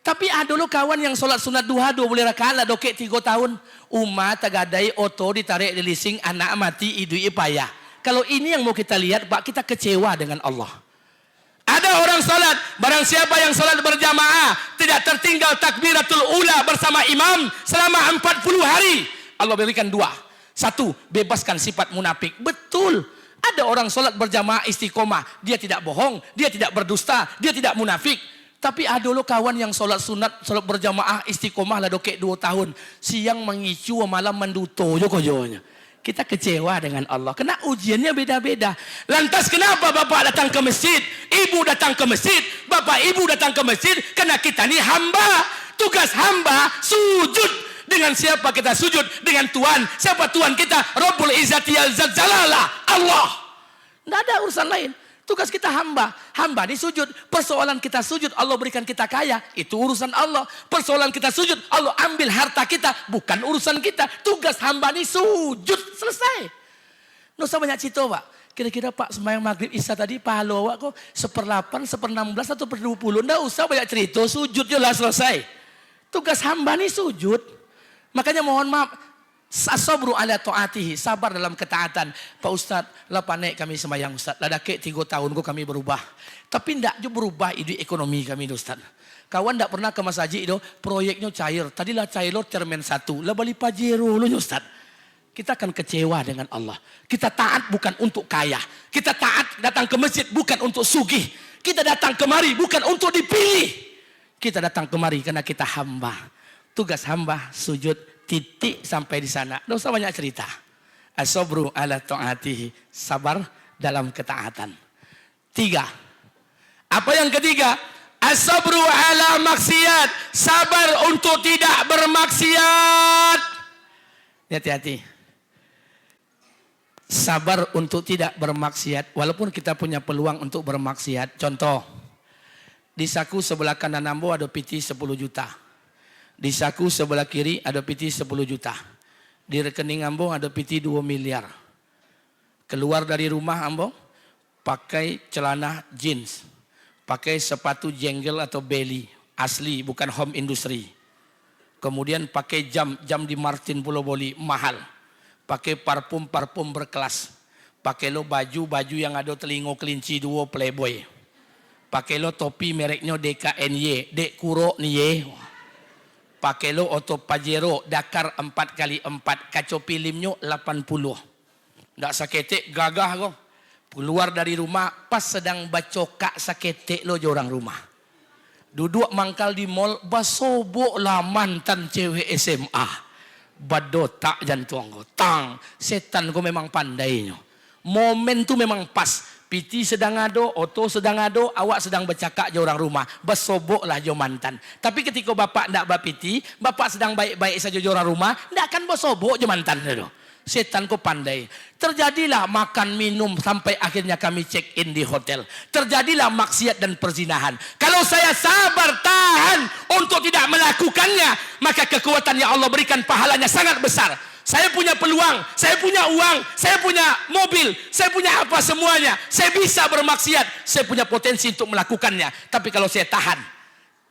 Speaker 1: Tapi ada lo kawan yang salat sunat duha 12 rakaat lah dokek 3 tahun, umat tagadai oto ditarik di leasing, anak mati idui payah. Kalau ini yang mau kita lihat, Pak, kita kecewa dengan Allah. Ada orang salat, barang siapa yang salat berjamaah tidak tertinggal takbiratul ula bersama imam selama 40 hari, Allah berikan 2. 1, bebaskan sifat munafik. Betul. Ada orang salat berjamaah istiqomah, dia tidak bohong, dia tidak berdusta, dia tidak munafik. Tapi ada lo kawan yang salat sunat, salat berjamaah istiqomah lah dokek 2 tahun, siang mengicu, malam menduto jokojonya. Kita kecewa dengan Allah. Kena ujiannya beda-beda. Lantas kenapa Bapak datang ke masjid? Ibu datang ke masjid. Bapak Ibu datang ke masjid. Karena kita ini hamba. Tugas hamba sujud. Dengan siapa kita sujud? Dengan Tuhan. Siapa Tuhan kita? Rabbul Izzati Al-Zat Jalalah. Allah. Tidak ada urusan lain. Tugas kita hamba. Hamba ini sujud. Persoalan kita sujud, Allah berikan kita kaya. Itu urusan Allah. Persoalan kita sujud, Allah ambil harta kita. Bukan urusan kita. Tugas hamba ini sujud. Selesai. Nggak usah banyak cerita, Pak. Kira-kira Pak sembahyang maghrib isya tadi pahala awak kok 1/8, 1/16 atau 1/20. Nggak usah banyak cerita. Sujud jelas selesai. Tugas hamba ini sujud. Makanya mohon maaf. As-sabru ala ta'atihi, sabar dalam ketaatan. Pak Ustadz, lah panek kami sembahyang Ustadz. Lah dakek 3 tahun kok kami berubah. Tapi ndak juga berubah ide ekonomi kami Ustadz. Kawan ndak pernah ke Mas Haji itu, proyeknya cair. Tadilah cair lo termen 1, lah balik pajero lo Ustadz. Kita akan kecewa dengan Allah. Kita taat bukan untuk kaya. Kita taat datang ke masjid bukan untuk sugih. Kita datang kemari bukan untuk dipilih. Kita datang kemari karena kita hamba. Tugas hamba sujud. Titik sampai di sana. Tidak usah banyak cerita. As-sabru ala ta'atihi. Sabar dalam ketaatan. 3. Apa yang ketiga? As-sabru ala maksiat. Sabar untuk tidak bermaksiat. Hati-hati. Sabar untuk tidak bermaksiat. Walaupun kita punya peluang untuk bermaksiat. Contoh. Di saku sebelah kanan Ambo ada piti 10 juta. Di saku sebelah kiri ada piti 10 juta. Di rekening Ambo ada piti 2 miliar. Keluar dari rumah Ambo, pakai celana jeans. Pakai sepatu jenggel atau belly. Asli, bukan home industry. Kemudian pakai jam di Martin Pulau Boli mahal. Pakai parfum berkelas. Pakai lo baju yang ada telingo kelinci dua Playboy. Pakai lo topi mereknya DKNY, Dek Kuro nih. Pakai lo Auto Pajero Dakar 4x4, kaca filmnya 80. Ndak saketek gagah kok. Keluar dari rumah pas sedang bacokak saketek lo jorang rumah. Duduk mangkal di mall, basobok lah mantan cewek SMA. Badotak jantung ko. Tang, setan ko memang pandainya. Momen tu memang pas. Piti sedang ado, Oto sedang ado, awak sedang bercakap je orang rumah. Basobok lah jo mantan. Tapi ketika bapak ndak bapiti, bapak sedang baik-baik saja jo orang rumah, ndak akan basobok jo mantan tu. Setan ko pandai. Terjadilah makan minum sampai akhirnya kami check in di hotel. Terjadilah maksiat dan perzinahan. Kalau saya sabar tahan untuk tidak melakukannya, maka kekuatan yang Allah berikan pahalanya sangat besar. Saya punya peluang, saya punya uang, saya punya mobil, saya punya apa semuanya. Saya bisa bermaksiat, saya punya potensi untuk melakukannya. Tapi kalau saya tahan,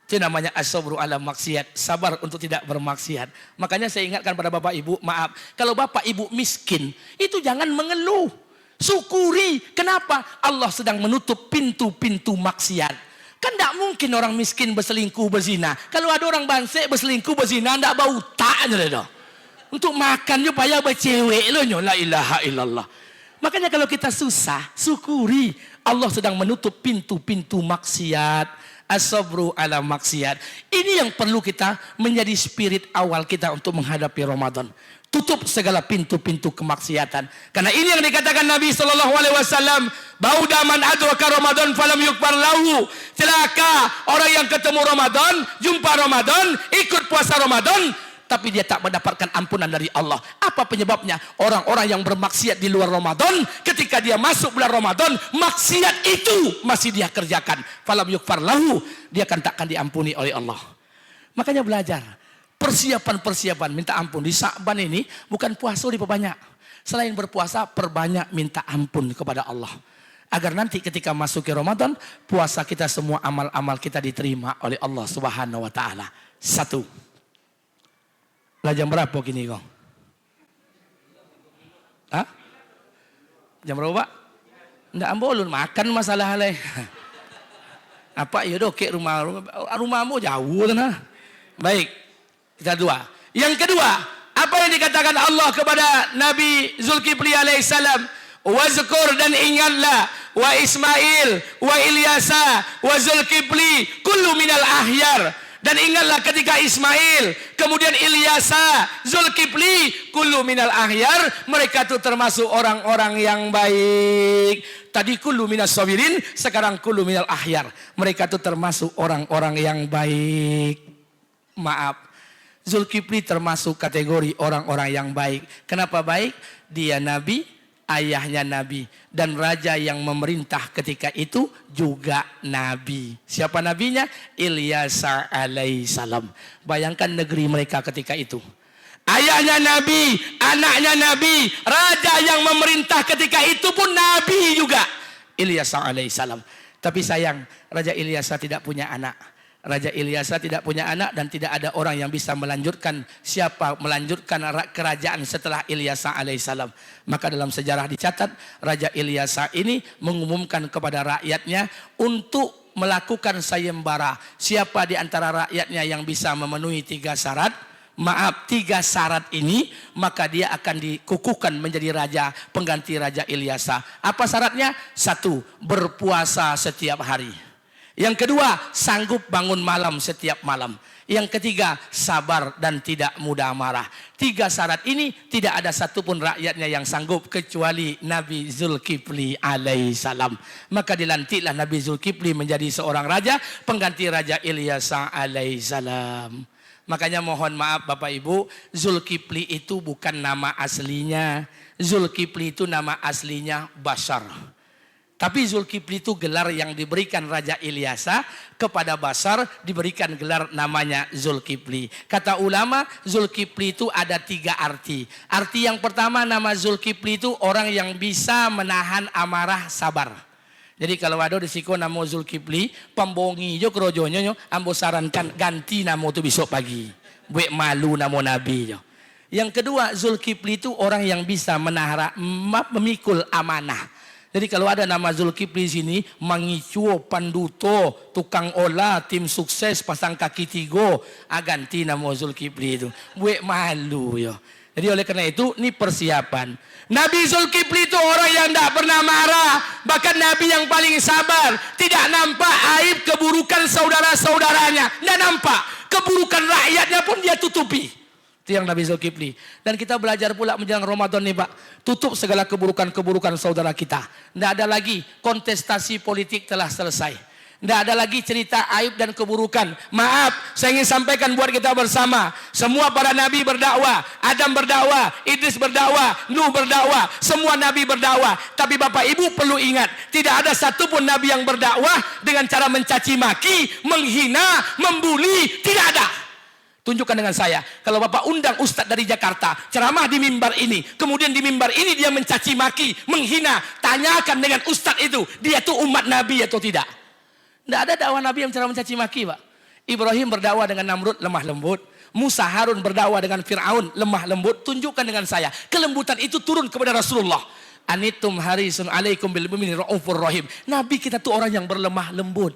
Speaker 1: itu namanya as-sabru ala maksiat, sabar untuk tidak bermaksiat. Makanya saya ingatkan pada bapak ibu, maaf, kalau bapak ibu miskin, itu jangan mengeluh. Syukuri. Kenapa? Allah sedang menutup pintu-pintu maksiat. Kan tidak mungkin orang miskin berselingkuh berzina. Kalau ada orang bansek berselingkuh berzina, tidak bau taknya dah. Untuk makan juga payah bercewek lo nyo, la ilaha illallah. Makanya kalau kita susah, syukuri. Allah sedang menutup pintu-pintu maksiat. As-sabru ala maksiat. Ini yang perlu kita menjadi spirit awal kita untuk menghadapi Ramadan. Tutup segala pintu-pintu kemaksiatan. Karena ini yang dikatakan Nabi SAW. Bauda man adraka Ramadan falam yukbar lahu. Celaka orang yang ketemu Ramadan, jumpa Ramadan, ikut puasa Ramadan, tapi dia tak mendapatkan ampunan dari Allah. Apa penyebabnya? Orang-orang yang bermaksiat di luar Ramadan, ketika dia masuk bulan Ramadan, maksiat itu masih dia kerjakan. Falam yukfar lahu, dia takkan diampuni oleh Allah. Makanya belajar. Persiapan-persiapan minta ampun. Di Sa'ban ini bukan puasa diperbanyak. Selain berpuasa, perbanyak minta ampun kepada Allah. Agar nanti ketika masuk ke Ramadan, puasa kita semua amal-amal kita diterima oleh Allah Subhanahu wa taala. 1. Lah jam berapa gini kong? Hah? Jam berapa pak? Nggak ambolun makan masalah leh. Apa ya dok rumahmu jauh nah. Baik, kita dua. Yang kedua, apa yang dikatakan Allah kepada Nabi Zulkifli alaihissalam? Wazkur dan ingatlah wa Ismail wa Ilyasa wa Zulkifli kullu minal ahyar. Dan ingatlah ketika Ismail, kemudian Ilyasa, Zulkifli, kullu minal ahyar, mereka itu termasuk orang-orang yang baik. Tadi kullu minas sabirin, sekarang kullu minal ahyar. Mereka itu termasuk orang-orang yang baik. Maaf, Zulkifli termasuk kategori orang-orang yang baik. Kenapa baik? Dia nabi, ayahnya nabi, dan raja yang memerintah ketika itu juga nabi. Siapa nabinya? Ilyasa alaihissalam. Bayangkan negeri mereka ketika itu. Ayahnya nabi, anaknya nabi, raja yang memerintah ketika itu pun nabi juga. Ilyasa alaihissalam. Tapi sayang, Raja Ilyasa tidak punya anak. Raja Ilyasa tidak punya anak dan tidak ada orang yang bisa melanjutkan kerajaan setelah Ilyasa alaihissalam. Maka dalam sejarah dicatat Raja Ilyasa ini mengumumkan kepada rakyatnya untuk melakukan sayembara. Siapa di antara rakyatnya yang bisa memenuhi 3 syarat? Maaf, 3 syarat ini, maka dia akan dikukuhkan menjadi raja pengganti Raja Ilyasa. Apa syaratnya? 1. Berpuasa setiap hari. Yang kedua, sanggup bangun malam setiap malam. Yang ketiga, sabar dan tidak mudah marah. 3 syarat ini tidak ada satupun rakyatnya yang sanggup kecuali Nabi Zulkifli alaihissalam. Maka dilantiklah Nabi Zulkifli menjadi seorang raja pengganti Raja Ilyasa alaihissalam. Makanya mohon maaf Bapak Ibu, Zulkifli itu bukan nama aslinya. Zulkifli itu nama aslinya Bashar. Tapi Zulkifli itu gelar yang diberikan Raja Ilyasa kepada Bashar, diberikan gelar namanya Zulkifli. Kata ulama, Zulkifli itu ada 3 arti. Arti yang pertama, nama Zulkifli itu orang yang bisa menahan amarah, sabar. Jadi kalau ada risiko nama Zulkifli, pembongi jo kerojonya nyo, ambo sarankan ganti nama tu besok pagi. Buat malu nama Nabi jo. Yang kedua, Zulkifli itu orang yang bisa memikul amanah. Jadi kalau ada nama Zulkifli sini, mangicuo, panduto, tukang olah, tim sukses, pasang kaki tigo, ganti nama Zulkifli itu. Buat malu yo. Jadi oleh karena itu, ini persiapan. Nabi Zulkifli itu orang yang tidak pernah marah. Bahkan Nabi yang paling sabar. Tidak nampak aib keburukan saudara-saudaranya. Tidak nampak. Keburukan rakyatnya pun dia tutupi. Itu yang Nabi Zulkifli. Dan kita belajar pula menjelang Ramadan nih Pak. Tutup segala keburukan-keburukan saudara kita. Tidak ada lagi kontestasi politik telah selesai. Tidak ada lagi cerita aib dan keburukan. Maaf, saya ingin sampaikan buat kita bersama. Semua para nabi berdakwah. Adam berdakwah, Idris berdakwah, Nuh berdakwah. Semua nabi berdakwah. Tapi Bapak Ibu perlu ingat, tidak ada satupun nabi yang berdakwah dengan cara mencaci maki, menghina, membuli. Tidak ada. Tunjukkan dengan saya. Kalau Bapak undang Ustadz dari Jakarta, ceramah di mimbar ini, kemudian di mimbar ini dia mencaci maki, menghina, tanyakan dengan Ustadz itu, dia tuh umat nabi atau tidak. Tidak ada dakwah Nabi yang cara mencaci maki, Pak. Ibrahim berdakwah dengan Namrud, lemah lembut. Musa Harun berdakwah dengan Fir'aun, lemah lembut. Tunjukkan dengan saya. Kelembutan itu turun kepada Rasulullah. Anitum harisun alaikum bil mu'minin raufur rahim. Nabi kita tuh orang yang berlemah lembut.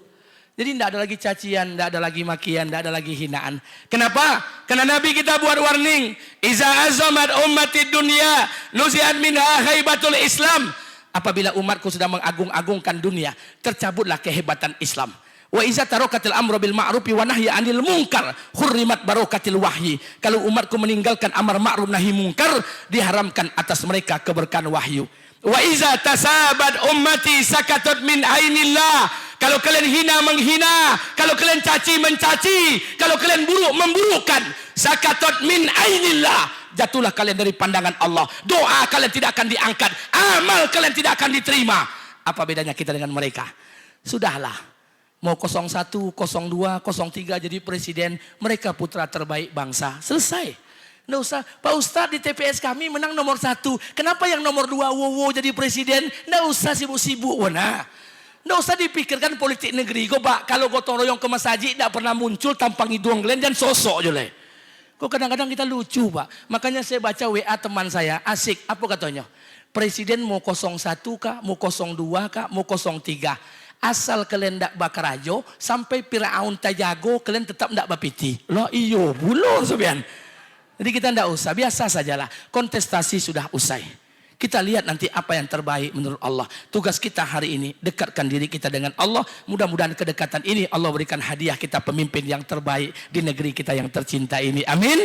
Speaker 1: Jadi tidak ada lagi cacian, tidak ada lagi makian, tidak ada lagi hinaan. Kenapa? Karena Nabi kita buat warning. Iza azamat ummatid dunya nuzi'at minha haibatul Islam. Apabila umatku sudah mengagung-agungkan dunia, tercabutlah kehebatan Islam. Wa iza tarakatil amru bil ma'rufi wa nahyi 'anil munkar, hurrimat barakatil wahyi. Kalau umatku meninggalkan amar ma'ruf nahi munkar, diharamkan atas mereka keberkahan wahyu. Wa iza tasabat ummati sakatat min ainillah. Kalau kalian hina menghina, kalau kalian caci mencaci, kalau kalian buruk memburukkan, sakatat min ainillah. Jatuhlah kalian dari pandangan Allah. Doa kalian tidak akan diangkat. Amal kalian tidak akan diterima. Apa bedanya kita dengan mereka? Sudahlah. Mau 01, 02, 03 jadi presiden. Mereka putra terbaik bangsa. Selesai. Nggak usah. Pak Ustadz di TPS kami menang nomor 1. Kenapa yang nomor 2 Wowo jadi presiden? Nggak usah sibuk-sibuk. Nah. Nggak usah dipikirkan politik negeri. Pak, kalau gotong royong ke masjid tidak pernah muncul tampang hidung kalian dan sosok aja. Kok kadang-kadang kita lucu Pak. Makanya saya baca WA teman saya. Asik. Apa katanya? Presiden mau 01 kah? Mau 02 kah? Mau 03. Asal kalian tidak bakarajo. Sampai Firaun tajago. Kalian tetap tidak bapiti. Loh iyo. Bulur sebian. Jadi kita tidak usah. Biasa sajalah. Kontestasi sudah usai. Kita lihat nanti apa yang terbaik menurut Allah. Tugas kita hari ini, dekatkan diri kita dengan Allah. Mudah-mudahan kedekatan ini Allah berikan hadiah kita pemimpin yang terbaik di negeri kita yang tercinta ini. Amin.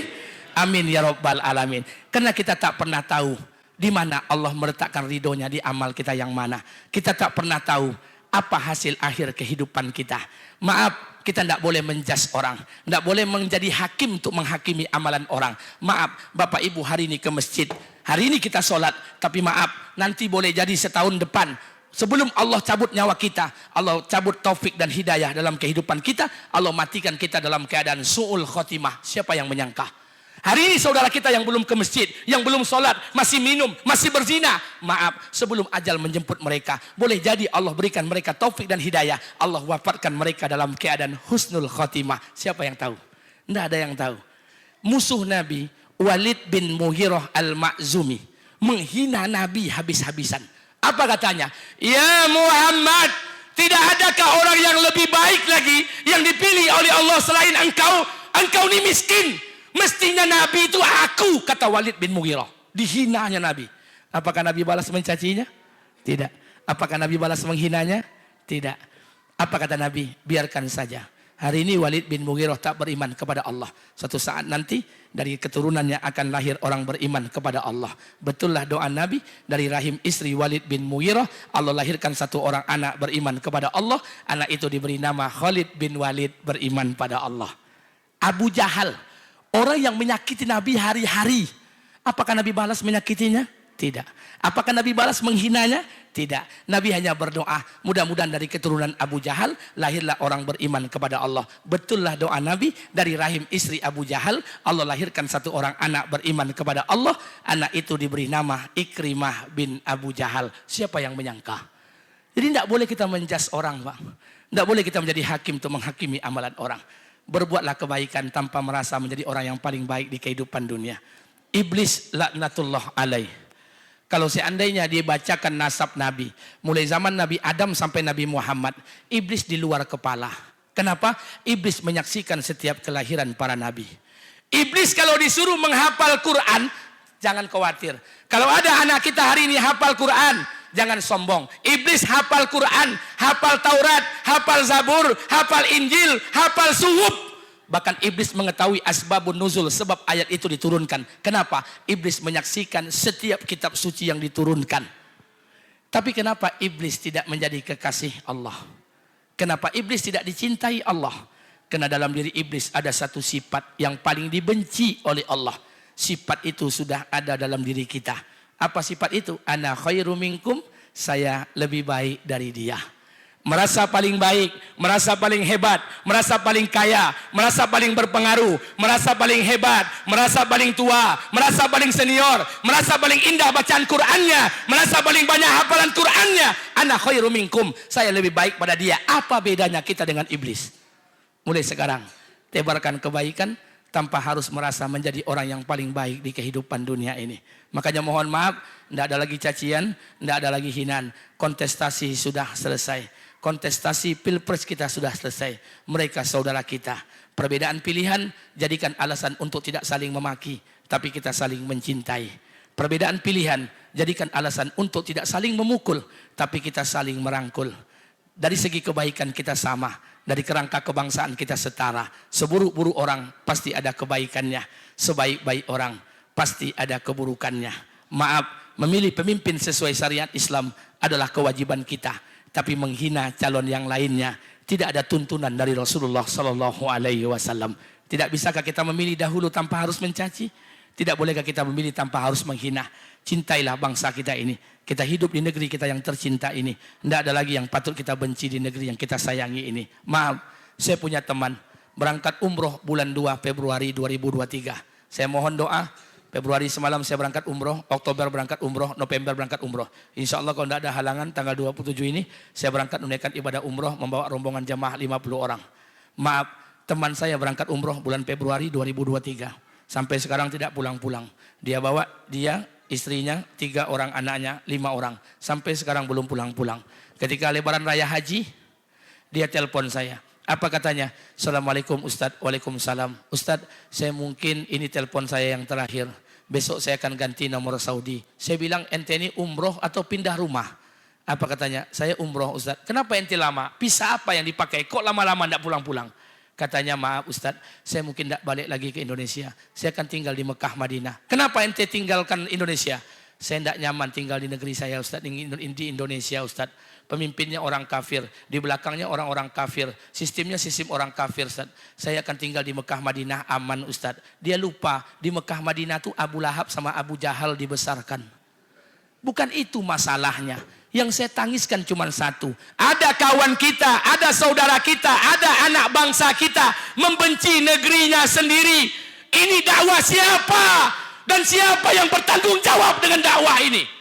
Speaker 1: Amin ya Rabbal Alamin. Karena kita tak pernah tahu di mana Allah meletakkan ridhonya di amal kita yang mana. Kita tak pernah tahu apa hasil akhir kehidupan kita. Maaf, kita tidak boleh menjudge orang. Tidak boleh menjadi hakim untuk menghakimi amalan orang. Maaf, Bapak Ibu hari ini ke masjid. Hari ini kita sholat, tapi maaf, nanti boleh jadi setahun depan. Sebelum Allah cabut nyawa kita, Allah cabut taufik dan hidayah dalam kehidupan kita, Allah matikan kita dalam keadaan su'ul khotimah. Siapa yang menyangka? Hari ini saudara kita yang belum ke masjid, yang belum sholat, masih minum, masih berzina. Maaf, sebelum ajal menjemput mereka, boleh jadi Allah berikan mereka taufik dan hidayah. Allah wafatkan mereka dalam keadaan husnul khotimah. Siapa yang tahu? Tidak ada yang tahu. Musuh Nabi, Walid bin Mughirah al-Ma'zumi, menghina Nabi habis-habisan. Apa katanya? Ya Muhammad, tidak adakah orang yang lebih baik lagi yang dipilih oleh Allah selain engkau? Engkau ini miskin. Mestinya Nabi itu aku, kata Walid bin Mughirah. Dihinanya Nabi. Apakah Nabi balas mencacinya? Tidak. Apakah Nabi balas menghinanya? Tidak. Apa kata Nabi? Biarkan saja. Hari ini Walid bin Mughirah tak beriman kepada Allah. Suatu saat nanti dari keturunannya akan lahir orang beriman kepada Allah. Betullah doa Nabi dari rahim istri Walid bin Mughirah. Allah lahirkan satu orang anak beriman kepada Allah. Anak itu diberi nama Khalid bin Walid, beriman pada Allah. Abu Jahal, orang yang menyakiti Nabi hari-hari. Apakah Nabi balas menyakitinya? Tidak. Apakah Nabi balas menghinanya? Tidak. Nabi hanya berdoa, mudah-mudahan dari keturunan Abu Jahal lahirlah orang beriman kepada Allah. Betullah doa Nabi dari rahim istri Abu Jahal, Allah lahirkan satu orang anak beriman kepada Allah. Anak itu diberi nama Ikrimah bin Abu Jahal. Siapa yang menyangka?
Speaker 2: Jadi tidak boleh kita menjas orang, Pak. Tidak boleh kita menjadi hakim untuk menghakimi amalan orang. Berbuatlah kebaikan tanpa merasa menjadi orang yang paling baik di kehidupan dunia. Iblis laknatullah alaih. Kalau seandainya dia bacakan nasab Nabi, mulai zaman Nabi Adam sampai Nabi Muhammad, iblis di luar kepala. Kenapa? Iblis menyaksikan setiap kelahiran para nabi. Iblis kalau disuruh menghafal Quran, jangan khawatir. Kalau ada anak kita hari ini hafal Quran, jangan sombong. Iblis hafal Quran, hafal Taurat, hafal Zabur, hafal Injil, hafal Suhuf. Bahkan iblis mengetahui asbabun nuzul, sebab ayat itu diturunkan. Kenapa? Iblis menyaksikan setiap kitab suci yang diturunkan. Tapi kenapa iblis tidak menjadi kekasih Allah? Kenapa iblis tidak dicintai Allah? Karena dalam diri iblis ada satu sifat yang paling dibenci oleh Allah. Sifat itu sudah ada dalam diri kita. Apa sifat itu? Ana khairu minkum, saya lebih baik dari dia. Merasa paling baik, merasa paling hebat, merasa paling kaya, merasa paling berpengaruh, merasa paling hebat, merasa paling tua, merasa paling senior, merasa paling indah bacaan Qur'annya, merasa paling banyak hafalan Qur'annya. Ana khairu minkum, saya lebih baik pada dia. Apa bedanya kita dengan iblis? Mulai sekarang, tebarkan kebaikan tanpa harus merasa menjadi orang yang paling baik di kehidupan dunia ini. Makanya mohon maaf, tidak ada lagi cacian, tidak ada lagi hinaan. Kontestasi sudah selesai. Kontestasi pilpres kita sudah selesai. Mereka saudara kita. Perbedaan pilihan jadikan alasan untuk tidak saling memaki, tapi kita saling mencintai. Perbedaan pilihan jadikan alasan untuk tidak saling memukul, tapi kita saling merangkul. Dari segi kebaikan kita sama. Dari kerangka kebangsaan kita setara. Seburuk-buruk orang pasti ada kebaikannya. Sebaik-baik orang pasti ada keburukannya. Maaf, memilih pemimpin sesuai syariat Islam adalah kewajiban kita. Tapi menghina calon yang lainnya tidak ada tuntunan dari Rasulullah Sallallahu Alaihi Wasallam. Tidak bisakah kita memilih dahulu tanpa harus mencaci? Tidak bolehkah kita memilih tanpa harus menghina? Cintailah bangsa kita ini. Kita hidup di negeri kita yang tercinta ini. Tidak ada lagi yang patut kita benci di negeri yang kita sayangi ini. Maaf, saya punya teman berangkat umroh bulan 2 Februari 2023. Saya mohon doa. Februari semalam saya berangkat umroh, Oktober berangkat umroh, November berangkat umroh. Insya Allah kalau tidak ada halangan tanggal 27 ini, saya berangkat menunaikan ibadah umroh membawa rombongan jamaah 50 orang. Maaf, teman saya berangkat umroh bulan Februari 2023. Sampai sekarang tidak pulang-pulang. Dia bawa istrinya, 3 orang anaknya, 5 orang. Sampai sekarang belum pulang-pulang. Ketika lebaran raya haji, dia telepon saya. Apa katanya? Assalamualaikum Ustadz. Waalaikumsalam. Ustadz, saya mungkin ini telepon saya yang terakhir. Besok saya akan ganti nomor Saudi. Saya bilang, ente ini umroh atau pindah rumah? Apa katanya? Saya umroh Ustadz. Kenapa ente lama? Visa apa yang dipakai? Kok lama-lama tidak pulang-pulang? Katanya, maaf Ustadz, saya mungkin tidak balik lagi ke Indonesia. Saya akan tinggal di Mekah, Madinah. Kenapa ente tinggalkan Indonesia? Saya tidak nyaman tinggal di negeri saya Ustadz, di Indonesia Ustadz. Pemimpinnya orang kafir, di belakangnya orang-orang kafir, sistemnya sistem orang kafir Ustaz. Saya akan tinggal di Mekah Madinah aman Ustaz. Dia lupa di Mekah Madinah tuh Abu Lahab sama Abu Jahal dibesarkan. Bukan itu masalahnya. Yang saya tangiskan cuma satu. Ada kawan kita, ada saudara kita, ada anak bangsa kita membenci negerinya sendiri. Ini dakwah siapa? Dan siapa yang bertanggung jawab dengan dakwah ini?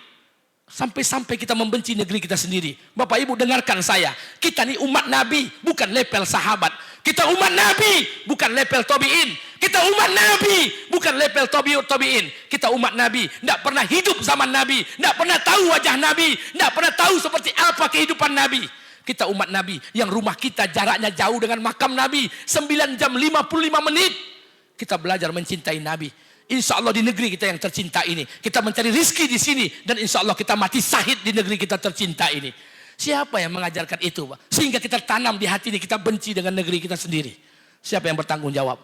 Speaker 2: Sampai-sampai kita membenci negeri kita sendiri. Bapak Ibu dengarkan saya. Kita ini umat Nabi, bukan level sahabat. Kita umat Nabi, bukan level tabi'in. Kita umat Nabi, bukan level tabi'in. Kita umat Nabi, tidak pernah hidup zaman Nabi, tidak pernah tahu wajah Nabi, tidak pernah tahu seperti apa kehidupan Nabi. Kita umat Nabi yang rumah kita jaraknya jauh dengan makam Nabi 9 jam 55 menit. Kita belajar mencintai Nabi. Insya Allah di negeri kita yang tercinta ini, kita mencari rizki di sini, dan insya Allah kita mati syahid di negeri kita tercinta ini. Siapa yang mengajarkan itu, Pak? Sehingga kita tanam di hati ini, kita benci dengan negeri kita sendiri. Siapa yang bertanggung jawab?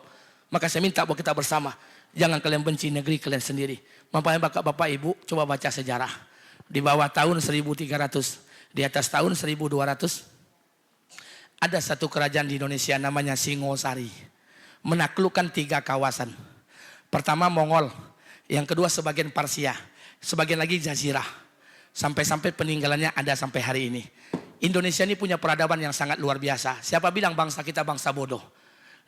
Speaker 2: Maka saya minta buat kita bersama, jangan kalian benci negeri kalian sendiri. Bapak Ibu, coba baca sejarah. Di bawah tahun 1300, di atas tahun 1200, ada satu kerajaan di Indonesia namanya Singosari, menaklukkan 3 kawasan. Pertama Mongol, yang kedua sebagian Parsia, sebagian lagi Jazirah. Sampai-sampai peninggalannya ada sampai hari ini. Indonesia ini punya peradaban yang sangat luar biasa. Siapa bilang bangsa kita bangsa bodoh?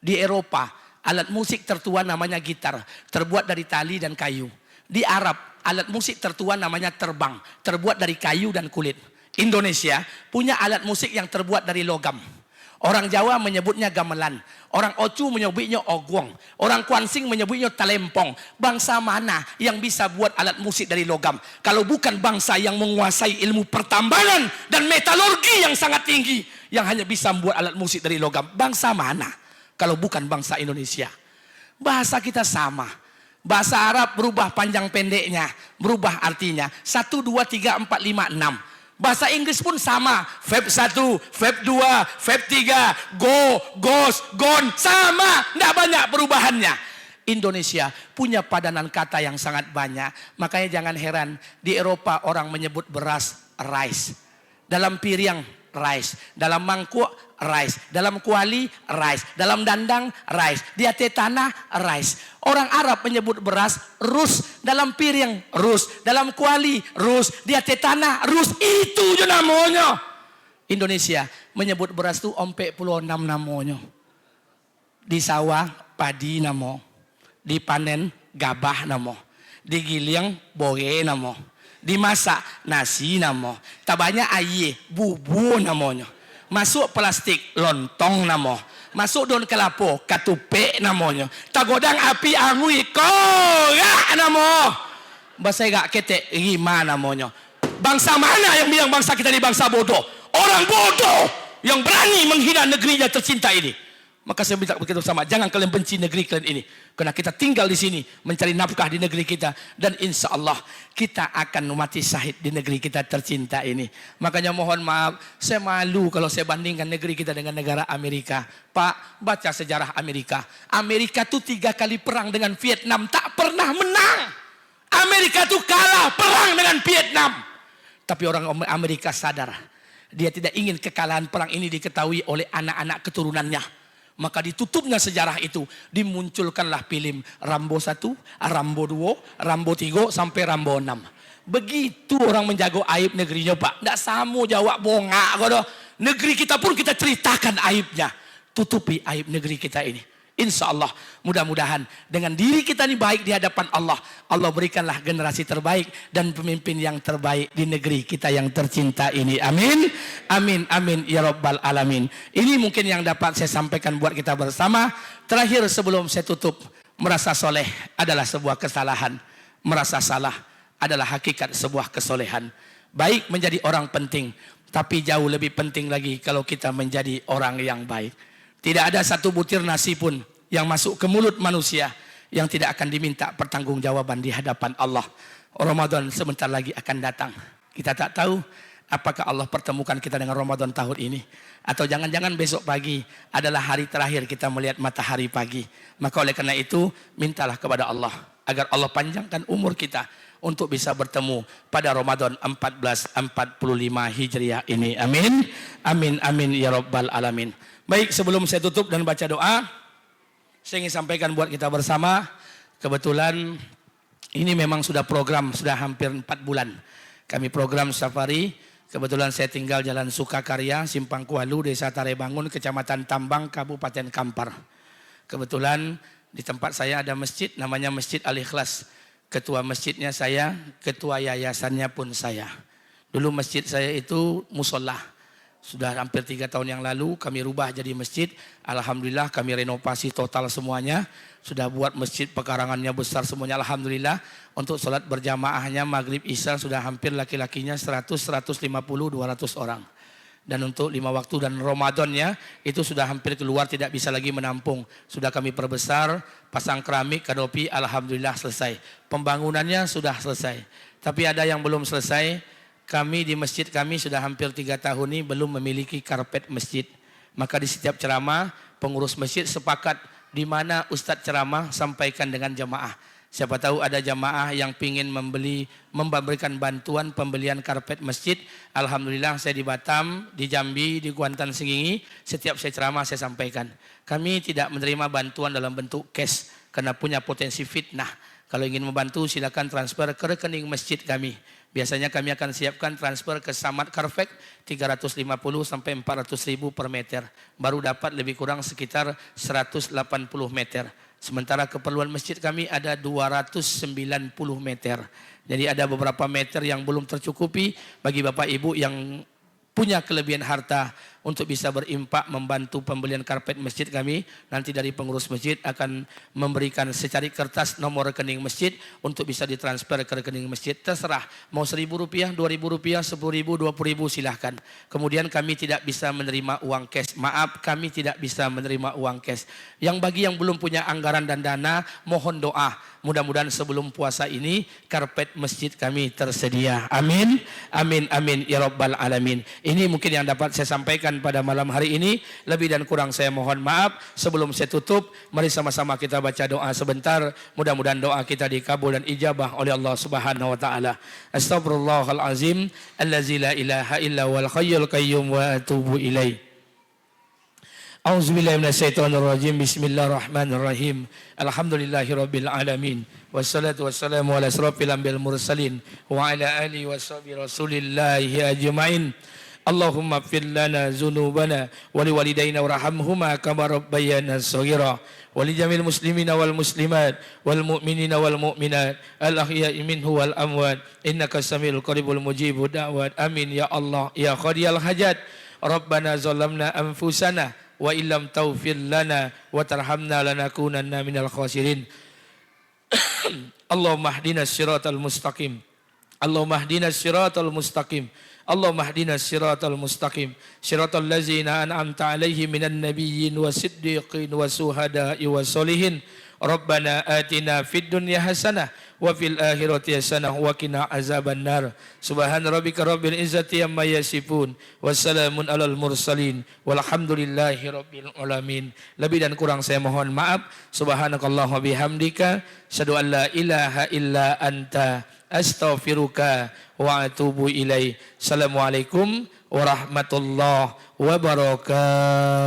Speaker 2: Di Eropa, alat musik tertua namanya gitar, terbuat dari tali dan kayu. Di Arab, alat musik tertua namanya terbang, terbuat dari kayu dan kulit. Indonesia punya alat musik yang terbuat dari logam. Orang Jawa menyebutnya gamelan. Orang Ocu menyebutnya ogwong. Orang Kuansing menyebutnya talempong. Bangsa mana yang bisa buat alat musik dari logam? Kalau bukan bangsa yang menguasai ilmu pertambangan dan metalurgi yang sangat tinggi, yang hanya bisa membuat alat musik dari logam. Bangsa mana? Kalau bukan bangsa Indonesia. Bahasa kita sama. Bahasa Arab berubah panjang pendeknya, berubah artinya. 1, 2, 3, 4, 5, 6. Bahasa Inggris pun sama. Verb 1, verb 2, verb 3, go, goes, gone. Sama, tidak banyak perubahannya. Indonesia punya padanan kata yang sangat banyak. Makanya jangan heran, di Eropa orang menyebut beras rice. Dalam piring rice, dalam mangkuk rice, dalam kuali rice, dalam dandang rice, di atas tanah rice. Orang Arab menyebut beras rus, dalam piring rus, dalam kuali rus, di atas tanah rus. Itu je namanya. Indonesia menyebut beras itu ompek puluh 6 namanya. Di sawah padi namo, dipanen gabah namo, digiling boge namo, dimasak nasi namo, tabanya aye bubu namanya. Masuk plastik lontong namo, masuk daun kelapa katupe namanya. Tagodang api angui korak namo. Bahasa gak ketek rima namanya. Bangsa mana yang bilang bangsa kita ini bangsa bodoh? Orang bodoh yang berani menghina negerinya tercinta ini. Maka saya minta begitu sama, jangan kalian benci negeri kalian ini. Karena kita tinggal di sini, mencari nafkah di negeri kita. Dan insya Allah kita akan mati syahid di negeri kita tercinta ini. Makanya mohon maaf, saya malu kalau saya bandingkan negeri kita dengan negara Amerika. Pak, baca sejarah Amerika. Amerika tuh 3 kali perang dengan Vietnam, tak pernah menang. Amerika tuh kalah perang dengan Vietnam. Tapi orang Amerika sadar, dia tidak ingin kekalahan perang ini diketahui oleh anak-anak keturunannya. Maka ditutupnya sejarah itu, dimunculkanlah film Rambo 1, Rambo 2, Rambo 3 sampai Rambo 6. Begitu orang menjaga aib negerinya, Pak. Tidak sama jawab bongak. Negeri kita pun kita ceritakan aibnya. Tutupi aib negeri kita ini. Insya Allah mudah-mudahan dengan diri kita ini baik di hadapan Allah. Allah berikanlah generasi terbaik dan pemimpin yang terbaik di negeri kita yang tercinta ini. Amin. Amin. Amin. Ya Rabbal Alamin. Ini mungkin yang dapat saya sampaikan buat kita bersama. Terakhir sebelum saya tutup. Merasa soleh adalah sebuah kesalahan. Merasa salah adalah hakikat sebuah kesolehan. Baik menjadi orang penting. Tapi jauh lebih penting lagi kalau kita menjadi orang yang baik. Tidak ada satu butir nasi pun yang masuk ke mulut manusia yang tidak akan diminta pertanggungjawaban di hadapan Allah. Ramadan sebentar lagi akan datang. Kita tak tahu apakah Allah pertemukan kita dengan Ramadan tahun ini. Atau jangan-jangan besok pagi adalah hari terakhir kita melihat matahari pagi. Maka oleh karena itu mintalah kepada Allah agar Allah panjangkan umur kita untuk bisa bertemu pada Ramadan 1445 Hijriah ini. Amin. Amin. Amin. Ya Rabbal Alamin. Baik, sebelum saya tutup dan baca doa, saya ingin sampaikan buat kita bersama, kebetulan ini memang sudah program, sudah hampir 4 bulan. Kami program safari, kebetulan saya tinggal Jalan Sukakarya, Simpang Kualu, Desa Tarebangun, Kecamatan Tambang, Kabupaten Kampar. Kebetulan di tempat saya ada masjid, namanya Masjid Al-Ikhlas. Ketua masjidnya saya, ketua yayasannya pun saya. Dulu masjid saya itu musola. Sudah hampir 3 tahun yang lalu kami rubah jadi masjid. Alhamdulillah kami renovasi total semuanya. Sudah buat masjid pekarangannya besar semuanya. Alhamdulillah untuk sholat berjamaahnya maghrib isya sudah hampir laki-lakinya 100, 150, 200 orang. Dan untuk 5 waktu dan Ramadannya itu sudah hampir keluar, tidak bisa lagi menampung. Sudah kami perbesar, pasang keramik, kanopi, alhamdulillah selesai. Pembangunannya sudah selesai. Tapi ada yang belum selesai. Kami di masjid kami sudah hampir 3 tahun ini belum memiliki karpet masjid. Maka di setiap ceramah pengurus masjid sepakat di mana ustadz ceramah sampaikan dengan jamaah. Siapa tahu ada jamaah yang ingin memberikan bantuan pembelian karpet masjid. Alhamdulillah saya di Batam, di Jambi, di Kuantan Sengingi, setiap saya ceramah saya sampaikan. Kami tidak menerima bantuan dalam bentuk cash karena punya potensi fitnah. Kalau ingin membantu silakan transfer ke rekening masjid kami. Biasanya kami akan siapkan transfer ke Samad Karpet 350 sampai 400 ribu per meter. Baru dapat lebih kurang sekitar 180 meter. Sementara keperluan masjid kami ada 290 meter. Jadi ada beberapa meter yang belum tercukupi bagi Bapak Ibu yang punya kelebihan harta untuk bisa berimpak membantu pembelian karpet masjid kami. Nanti dari pengurus masjid akan memberikan secari kertas nomor rekening masjid untuk bisa ditransfer ke rekening masjid. Terserah mau Rp1.000, Rp2.000, Rp10.000, Rp20.000 silahkan. Kemudian kami tidak bisa menerima uang cash. Maaf, kami tidak bisa menerima uang cash. Yang bagi yang belum punya anggaran dan dana, mohon doa. Mudah-mudahan sebelum puasa ini karpet masjid kami tersedia. Amin, amin, amin ya rabbal alamin. Ini mungkin yang dapat saya sampaikan pada malam hari ini. Lebih dan kurang saya mohon maaf. Sebelum saya tutup, mari sama-sama kita baca doa sebentar. Mudah-mudahan doa kita dikabul dan ijabah oleh Allah Subhanahu wa taala. Astaghfirullahalazim allazi la ilaha illa wal hayyul qayyum wa atubu ilaih. A'udzubillahi minasyaitonirrajim. Bismillahirrahmanirrahim. Alhamdulillahirabbil alamin. Wassalatu wassalamu ala asrofil anbiya'il mursalin wa ala alihi washabihi rasulillahi ajmain. Allahumma ighfir lana dzunubana wa liwalidayna warhamhuma kama rabbayana shaghira wa li jamil muslimina wal muslimat wal mu'minina wal mu'minat al ahya'i minhu wal amwat innaka samiul qaribul mujibud da'wat. Amin ya Allah ya qadiyal hajat. Rabbana zalamna anfusana wa illam taghfir lana wa tarhamna lanakunanna minal khasirin. Allahumma ihdinas siratal mustaqim. Allahumma ihdinas siratal mustaqim. Allahumma ihdinas siratal mustaqim. Siratal ladzina an'amta 'alaihim minan nabiyyin wasiddiqin wasuhada'i wassolihin. Rabbana atina fid dunya hasanah wa fil akhirati hasanah wa qina azabannar. Subhana rabbika rabbil izzati amma yasifun. Wassalamun alal mursalin. Walhamdulillahi rabbil alamin. Lebih dan kurang saya mohon maaf. Subhanakallahumma bihamdika asyhadu an la ilaha illa anta astaghfiruka wa atubu ilaih. Assalamualaikum warahmatullahi wabarakatuh.